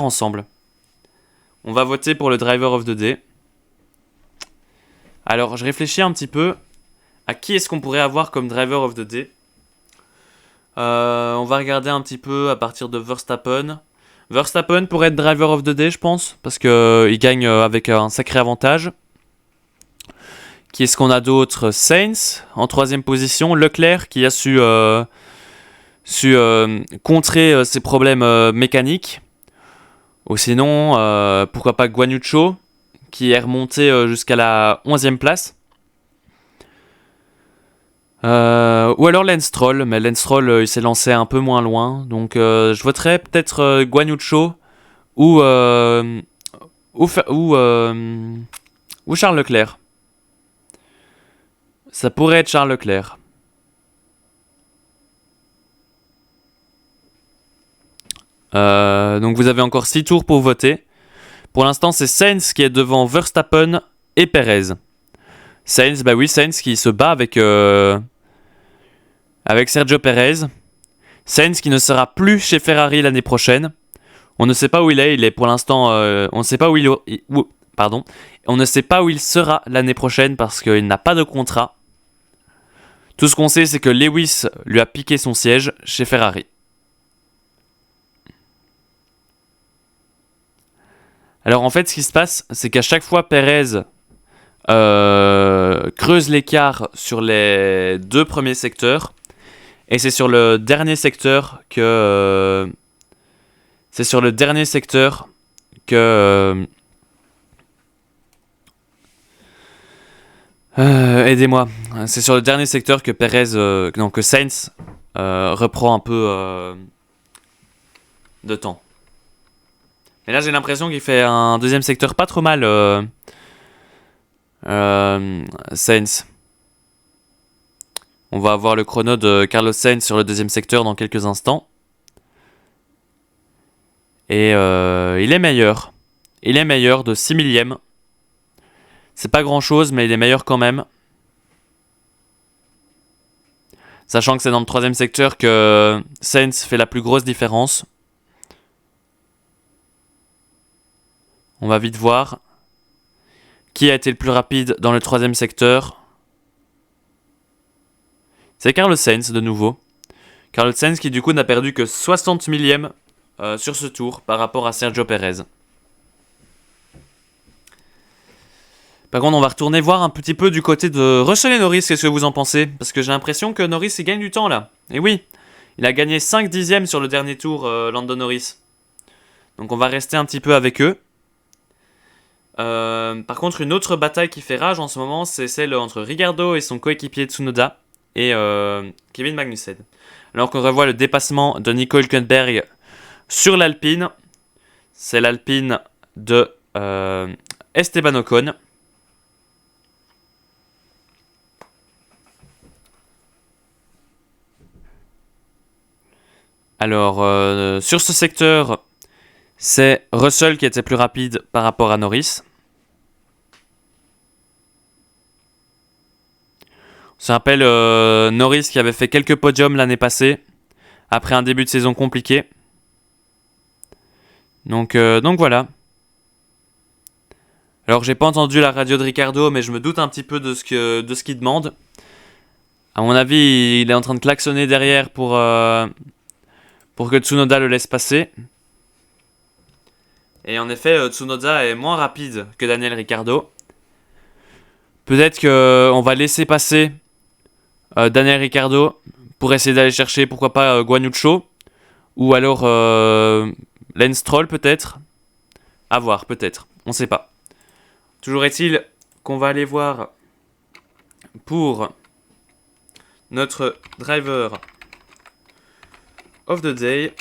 ensemble. On va voter pour le Driver of the Day. Alors, je réfléchis un petit peu. À qui est-ce qu'on pourrait avoir comme Driver of the Day? On va regarder un petit peu à partir de Verstappen. Verstappen pourrait être Driver of the Day, je pense, parce qu'il gagne avec un sacré avantage. Qui est-ce qu'on a d'autre? Sainz en 3ème position. Leclerc qui a su contrer ses problèmes mécaniques. Ou sinon, pourquoi pas Guan Yu Zhou qui est remonté jusqu'à la 11e place. Ou alors Lance Stroll, mais Lance Stroll il s'est lancé un peu moins loin, donc je voterais peut-être Guan Yu Zhou ou Ou Charles Leclerc. Ça pourrait être Charles Leclerc. Donc vous avez encore 6 tours pour voter. Pour l'instant, c'est Sainz qui est devant Verstappen et Perez. Sainz, bah oui, Sainz qui se bat avec Sergio Perez. Sainz qui ne sera plus chez Ferrari l'année prochaine. On ne sait pas où il est. Il est pour l'instant, on ne sait pas pardon. On ne sait pas où il sera l'année prochaine parce qu'il n'a pas de contrat. Tout ce qu'on sait, c'est que Lewis lui a piqué son siège chez Ferrari. Alors en fait, ce qui se passe, c'est qu'à chaque fois, Perez creuse l'écart sur les 2 premiers secteurs. Et c'est sur le dernier secteur que... aidez-moi. C'est sur le dernier secteur que que Sainz reprend un peu de temps. Mais là, j'ai l'impression qu'il fait un deuxième secteur pas trop mal, Sainz. On va avoir le chrono de Carlos Sainz sur le deuxième secteur dans quelques instants. Et il est meilleur. Il est meilleur de 6 millièmes. C'est pas grand chose, mais il est meilleur quand même. Sachant que c'est dans le troisième secteur que Sainz fait la plus grosse différence. On va vite voir. Qui a été le plus rapide dans le troisième secteur? C'est Carlos Sainz de nouveau. Carlos Sainz qui du coup n'a perdu que 60 millièmes sur ce tour par rapport à Sergio Perez. Par contre, on va retourner voir un petit peu du côté de Russell et Norris. Qu'est-ce que vous en pensez? Parce que j'ai l'impression que Norris il gagne du temps là. Et oui, il a gagné 5 dixièmes sur le dernier tour, Lando Norris. Donc on va rester un petit peu avec eux. Par contre, une autre bataille qui fait rage en ce moment, c'est celle entre Ricciardo et son coéquipier Tsunoda et Kevin Magnussen. Alors qu'on revoit le dépassement de Nico Hülkenberg sur l'Alpine. C'est l'Alpine de Esteban Ocon. Alors, sur ce secteur, c'est Russell qui était plus rapide par rapport à Norris. On se rappelle Norris qui avait fait quelques podiums l'année passée, après un début de saison compliqué. Donc voilà. Alors j'ai pas entendu la radio de Ricciardo, mais je me doute un petit peu de ce qu'il demande. À mon avis, il est en train de klaxonner derrière pour que Tsunoda le laisse passer. Et en effet, Tsunoda est moins rapide que Daniel Ricciardo. Peut-être qu'on va laisser passer Daniel Ricciardo pour essayer d'aller chercher, pourquoi pas, Guan Yu Zhou. Ou alors Lance Stroll peut-être. À voir, peut-être. On sait pas. Toujours est-il qu'on va aller voir pour notre driver of the day.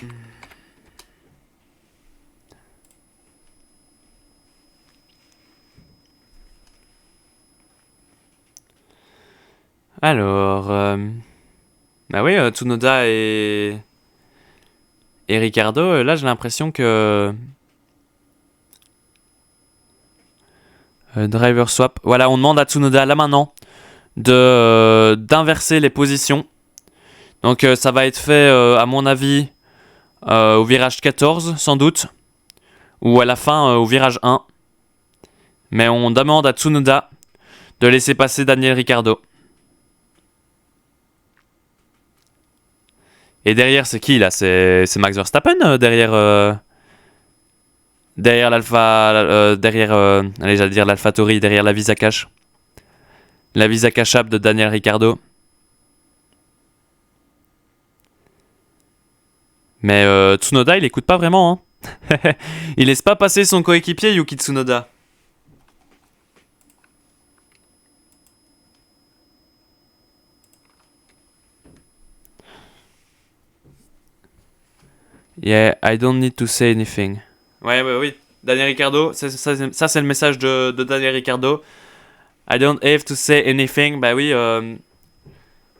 Alors, bah oui, Tsunoda et Ricciardo, là j'ai l'impression que driver swap. Voilà, on demande à Tsunoda là maintenant d'inverser les positions. Donc ça va être fait à mon avis au virage 14 sans doute. Ou à la fin au virage 1. Mais on demande à Tsunoda de laisser passer Daniel Ricciardo. Et derrière c'est qui là? C'est Max Verstappen derrière l'Alpha, allez j'allais dire l'AlphaTauri, derrière la Visa Cash. La Visa Cash App de Daniel Ricciardo. Mais Tsunoda, il écoute pas vraiment. Hein. Il laisse pas passer son coéquipier Yuki Tsunoda. Yeah, I don't need to say anything. Ouais, oui. Daniel Ricciardo, ça c'est le message de Daniel Ricciardo. I don't have to say anything. Bah oui,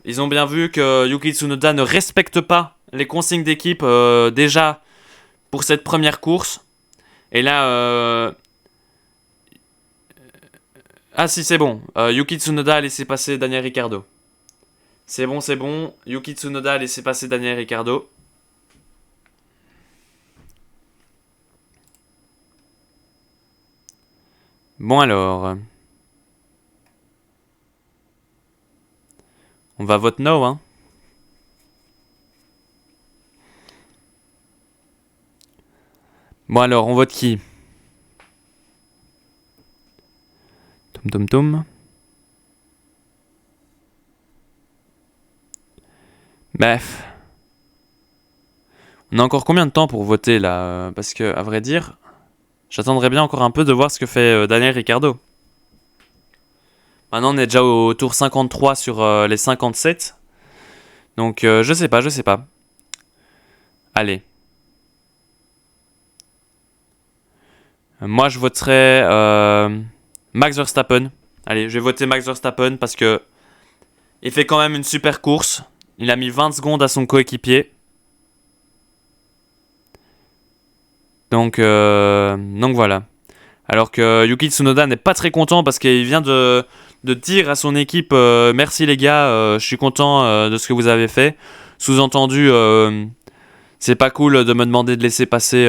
ils ont bien vu que Yuki Tsunoda ne respecte pas les consignes d'équipe déjà pour cette première course. Et là, ah si, c'est bon. Yuki Tsunoda a laissé passer Daniel Ricciardo. C'est bon. Yuki Tsunoda a laissé passer Daniel Ricciardo. Bon alors. On va vote no, hein. Bon alors, on vote qui? Tom. Bref. On a encore combien de temps pour voter là? Parce que, à vrai dire, j'attendrai bien encore un peu de voir ce que fait Daniel Ricciardo. Maintenant, on est déjà au tour 53 sur les 57. Donc, je sais pas. Allez. Moi, je voterai Max Verstappen. Allez, je vais voter Max Verstappen parce que il fait quand même une super course. Il a mis 20 secondes à son coéquipier. Donc voilà. Alors que Yuki Tsunoda n'est pas très content parce qu'il vient de dire à son équipe merci les gars, je suis content de ce que vous avez fait. Sous-entendu, c'est pas cool de me demander de laisser passer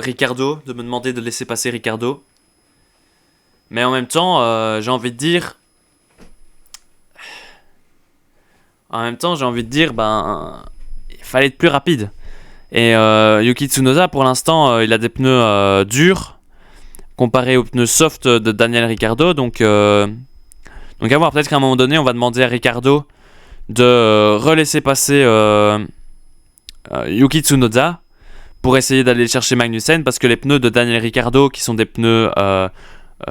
Ricciardo, de me demander de laisser passer Ricciardo. Mais en même temps, j'ai envie de dire, il fallait être plus rapide. Et Yuki Tsunoda, pour l'instant, il a des pneus durs comparé aux pneus soft de Daniel Ricciardo. Donc à voir, peut-être qu'à un moment donné, on va demander à Ricciardo de relaisser passer Yuki Tsunoda pour essayer d'aller chercher Magnussen, parce que les pneus de Daniel Ricciardo, qui sont des pneus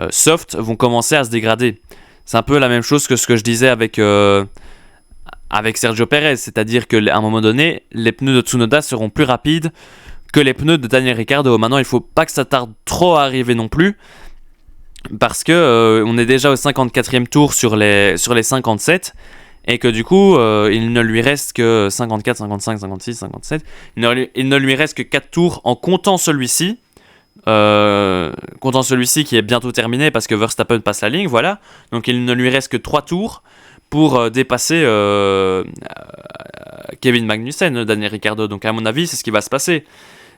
soft, vont commencer à se dégrader. C'est un peu la même chose que ce que je disais avec Sergio Perez, c'est-à-dire qu'à un moment donné, les pneus de Tsunoda seront plus rapides que les pneus de Daniel Ricciardo. Maintenant, il ne faut pas que ça tarde trop à arriver non plus, parce que on est déjà au 54e tour sur les 57, et que du coup, il ne lui reste que 54, 55, 56, 57. Il ne lui reste que 4 tours en comptant celui-ci. Qui est bientôt terminé parce que Verstappen passe la ligne, voilà. Donc il ne lui reste que 3 tours pour dépasser Kevin Magnussen, Daniel Ricciardo. Donc à mon avis, c'est ce qui va se passer.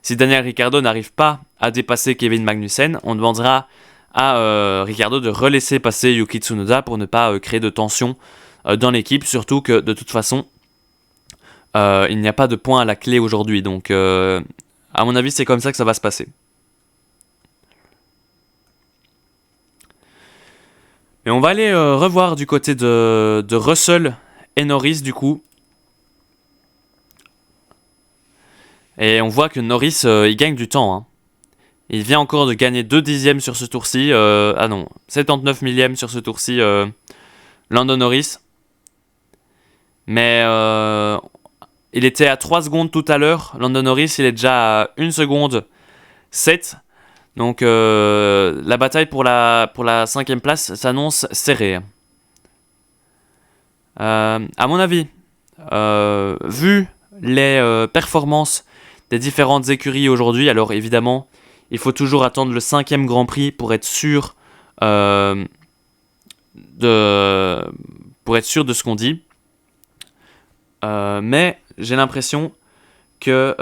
Si Daniel Ricciardo n'arrive pas à dépasser Kevin Magnussen, on demandera à Ricciardo de relaisser passer Yuki Tsunoda pour ne pas créer de tension dans l'équipe, surtout que de toute façon il n'y a pas de points à la clé aujourd'hui. Donc à mon avis, c'est comme ça que ça va se passer. Mais on va aller revoir du côté de Russell et Norris du coup. Et on voit que Norris, il gagne du temps. Hein. Il vient encore de gagner 2 dixièmes sur ce tour-ci. 79 millièmes sur ce tour-ci, Lando Norris. Mais il était à 3 secondes tout à l'heure. Lando Norris, il est déjà à 1 seconde 7. Donc la bataille pour la 5e place s'annonce serrée. À mon avis, vu les performances des différentes écuries aujourd'hui, alors évidemment, il faut toujours attendre le 5e Grand Prix pour être sûr de ce qu'on dit. Mais j'ai l'impression que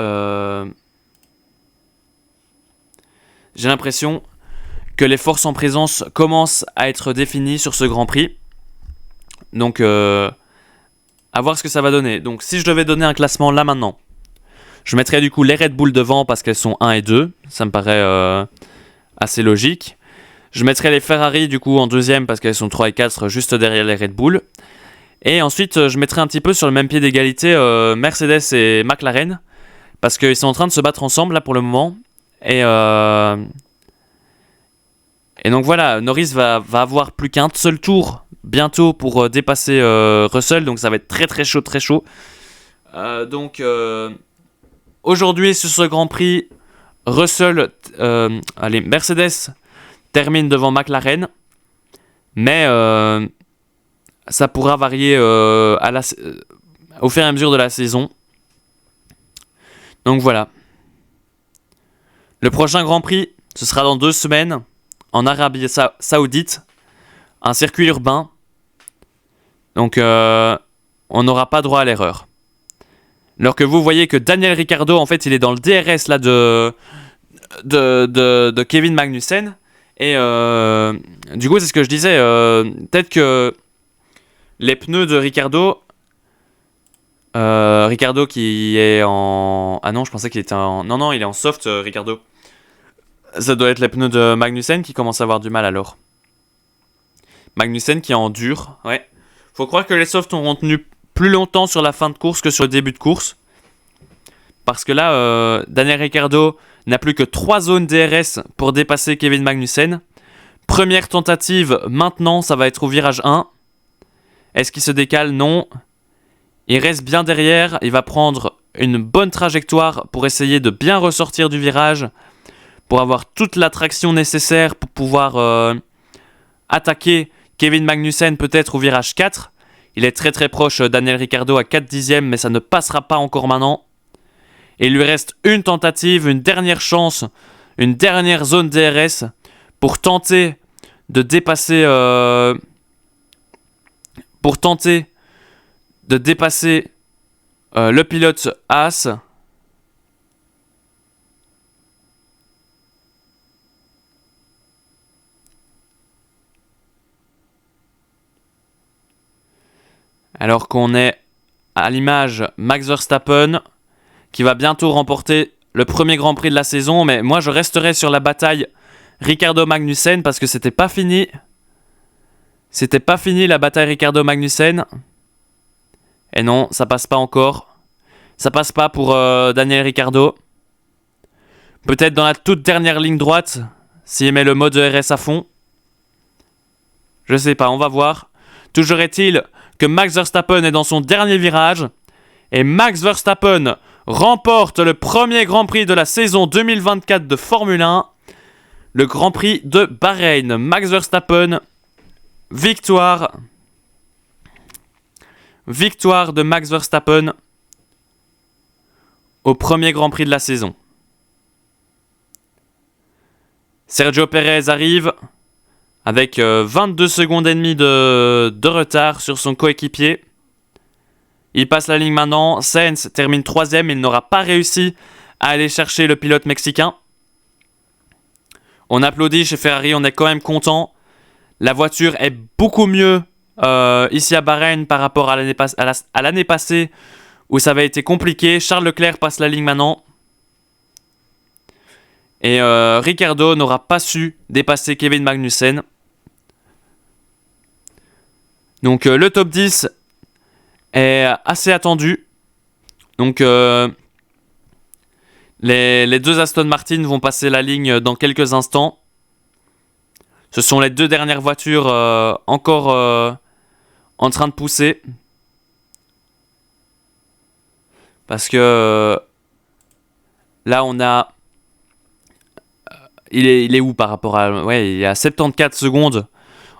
les forces en présence commencent à être définies sur ce Grand Prix. Donc, à voir ce que ça va donner. Donc, si je devais donner un classement là maintenant, je mettrais du coup les Red Bull devant parce qu'elles sont 1 et 2. Ça me paraît assez logique. Je mettrais les Ferrari du coup en 2e parce qu'elles sont 3 et 4 juste derrière les Red Bull. Et ensuite, je mettrais un petit peu sur le même pied d'égalité Mercedes et McLaren parce qu'ils sont en train de se battre ensemble là pour le moment. Et donc voilà, Norris va avoir plus qu'un seul tour bientôt pour dépasser Russell, donc ça va être très très chaud, très chaud. Donc aujourd'hui sur ce Grand Prix, Mercedes termine devant McLaren, mais ça pourra varier au fur et à mesure de la saison. Donc voilà. Le prochain Grand Prix, ce sera dans 2 semaines, en Arabie Saoudite, un circuit urbain. Donc on n'aura pas droit à l'erreur. Alors que vous voyez que Daniel Ricciardo, en fait, il est dans le DRS là de Kevin Magnussen. Et du coup, c'est ce que je disais. Peut-être que les pneus de Ricciardo qui est en... Ah non, je pensais qu'il était en... Non, il est en soft, Ricciardo. Ça doit être les pneus de Magnussen qui commencent à avoir du mal alors. Magnussen qui est en dur, ouais. Faut croire que les softs auront tenu plus longtemps sur la fin de course que sur le début de course. Parce que là, Daniel Ricciardo n'a plus que 3 zones DRS pour dépasser Kevin Magnussen. Première tentative, maintenant, ça va être au virage 1. Est-ce qu'il se décale? Non. Il reste bien derrière, il va prendre une bonne trajectoire pour essayer de bien ressortir du virage, pour avoir toute la traction nécessaire pour pouvoir attaquer Kevin Magnussen peut-être au virage 4. Il est très très proche, Daniel Ricciardo à 4 dixièmes, mais ça ne passera pas encore maintenant. Et il lui reste une tentative, une dernière chance, une dernière zone DRS pour tenter de dépasser... le pilote Haas. Alors qu'on est à l'image Max Verstappen qui va bientôt remporter le premier Grand Prix de la saison. Mais moi je resterai sur la bataille Ricciardo-Magnussen parce que c'était pas fini. C'était pas fini la bataille Ricciardo-Magnussen. Et non, ça passe pas encore. Ça passe pas pour Daniel Ricciardo. Peut-être dans la toute dernière ligne droite, s'il met le mode RS à fond. Je sais pas, on va voir. Toujours est-il que Max Verstappen est dans son dernier virage. Et Max Verstappen remporte le premier Grand Prix de la saison 2024 de Formule 1. Le Grand Prix de Bahreïn. Max Verstappen, victoire de Max Verstappen au premier Grand Prix de la saison. Sergio Pérez arrive avec 22 secondes et demie de retard sur son coéquipier. Il passe la ligne maintenant. Sainz termine 3ème. Il n'aura pas réussi à aller chercher le pilote mexicain. On applaudit chez Ferrari, on est quand même content. La voiture est beaucoup mieux ici à Bahreïn par rapport à l'année passée où ça avait été compliqué. Charles Leclerc passe la ligne maintenant. Et Ricciardo n'aura pas su dépasser Kevin Magnussen. Donc le top 10 est assez attendu. Donc les deux Aston Martin vont passer la ligne dans quelques instants. Ce sont les 2 dernières voitures encore en train de pousser. Parce que là on a... Il est où par rapport à... Ouais, il y a 74 secondes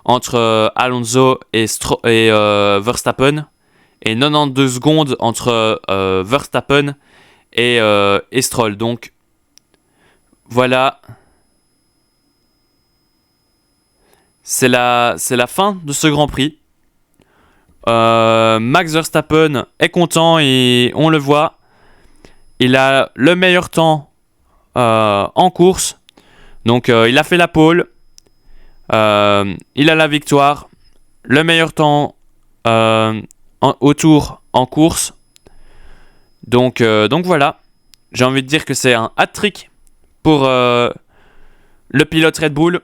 entre Alonso et Verstappen. Et 92 secondes entre Verstappen et Stroll. Donc, voilà. C'est la fin de ce Grand Prix. Max Verstappen est content et on le voit. Il a le meilleur temps en course. Donc il a fait la pole. Il a la victoire. Le meilleur temps au tour en course. Donc voilà. J'ai envie de dire que c'est un hat-trick pour le pilote Red Bull.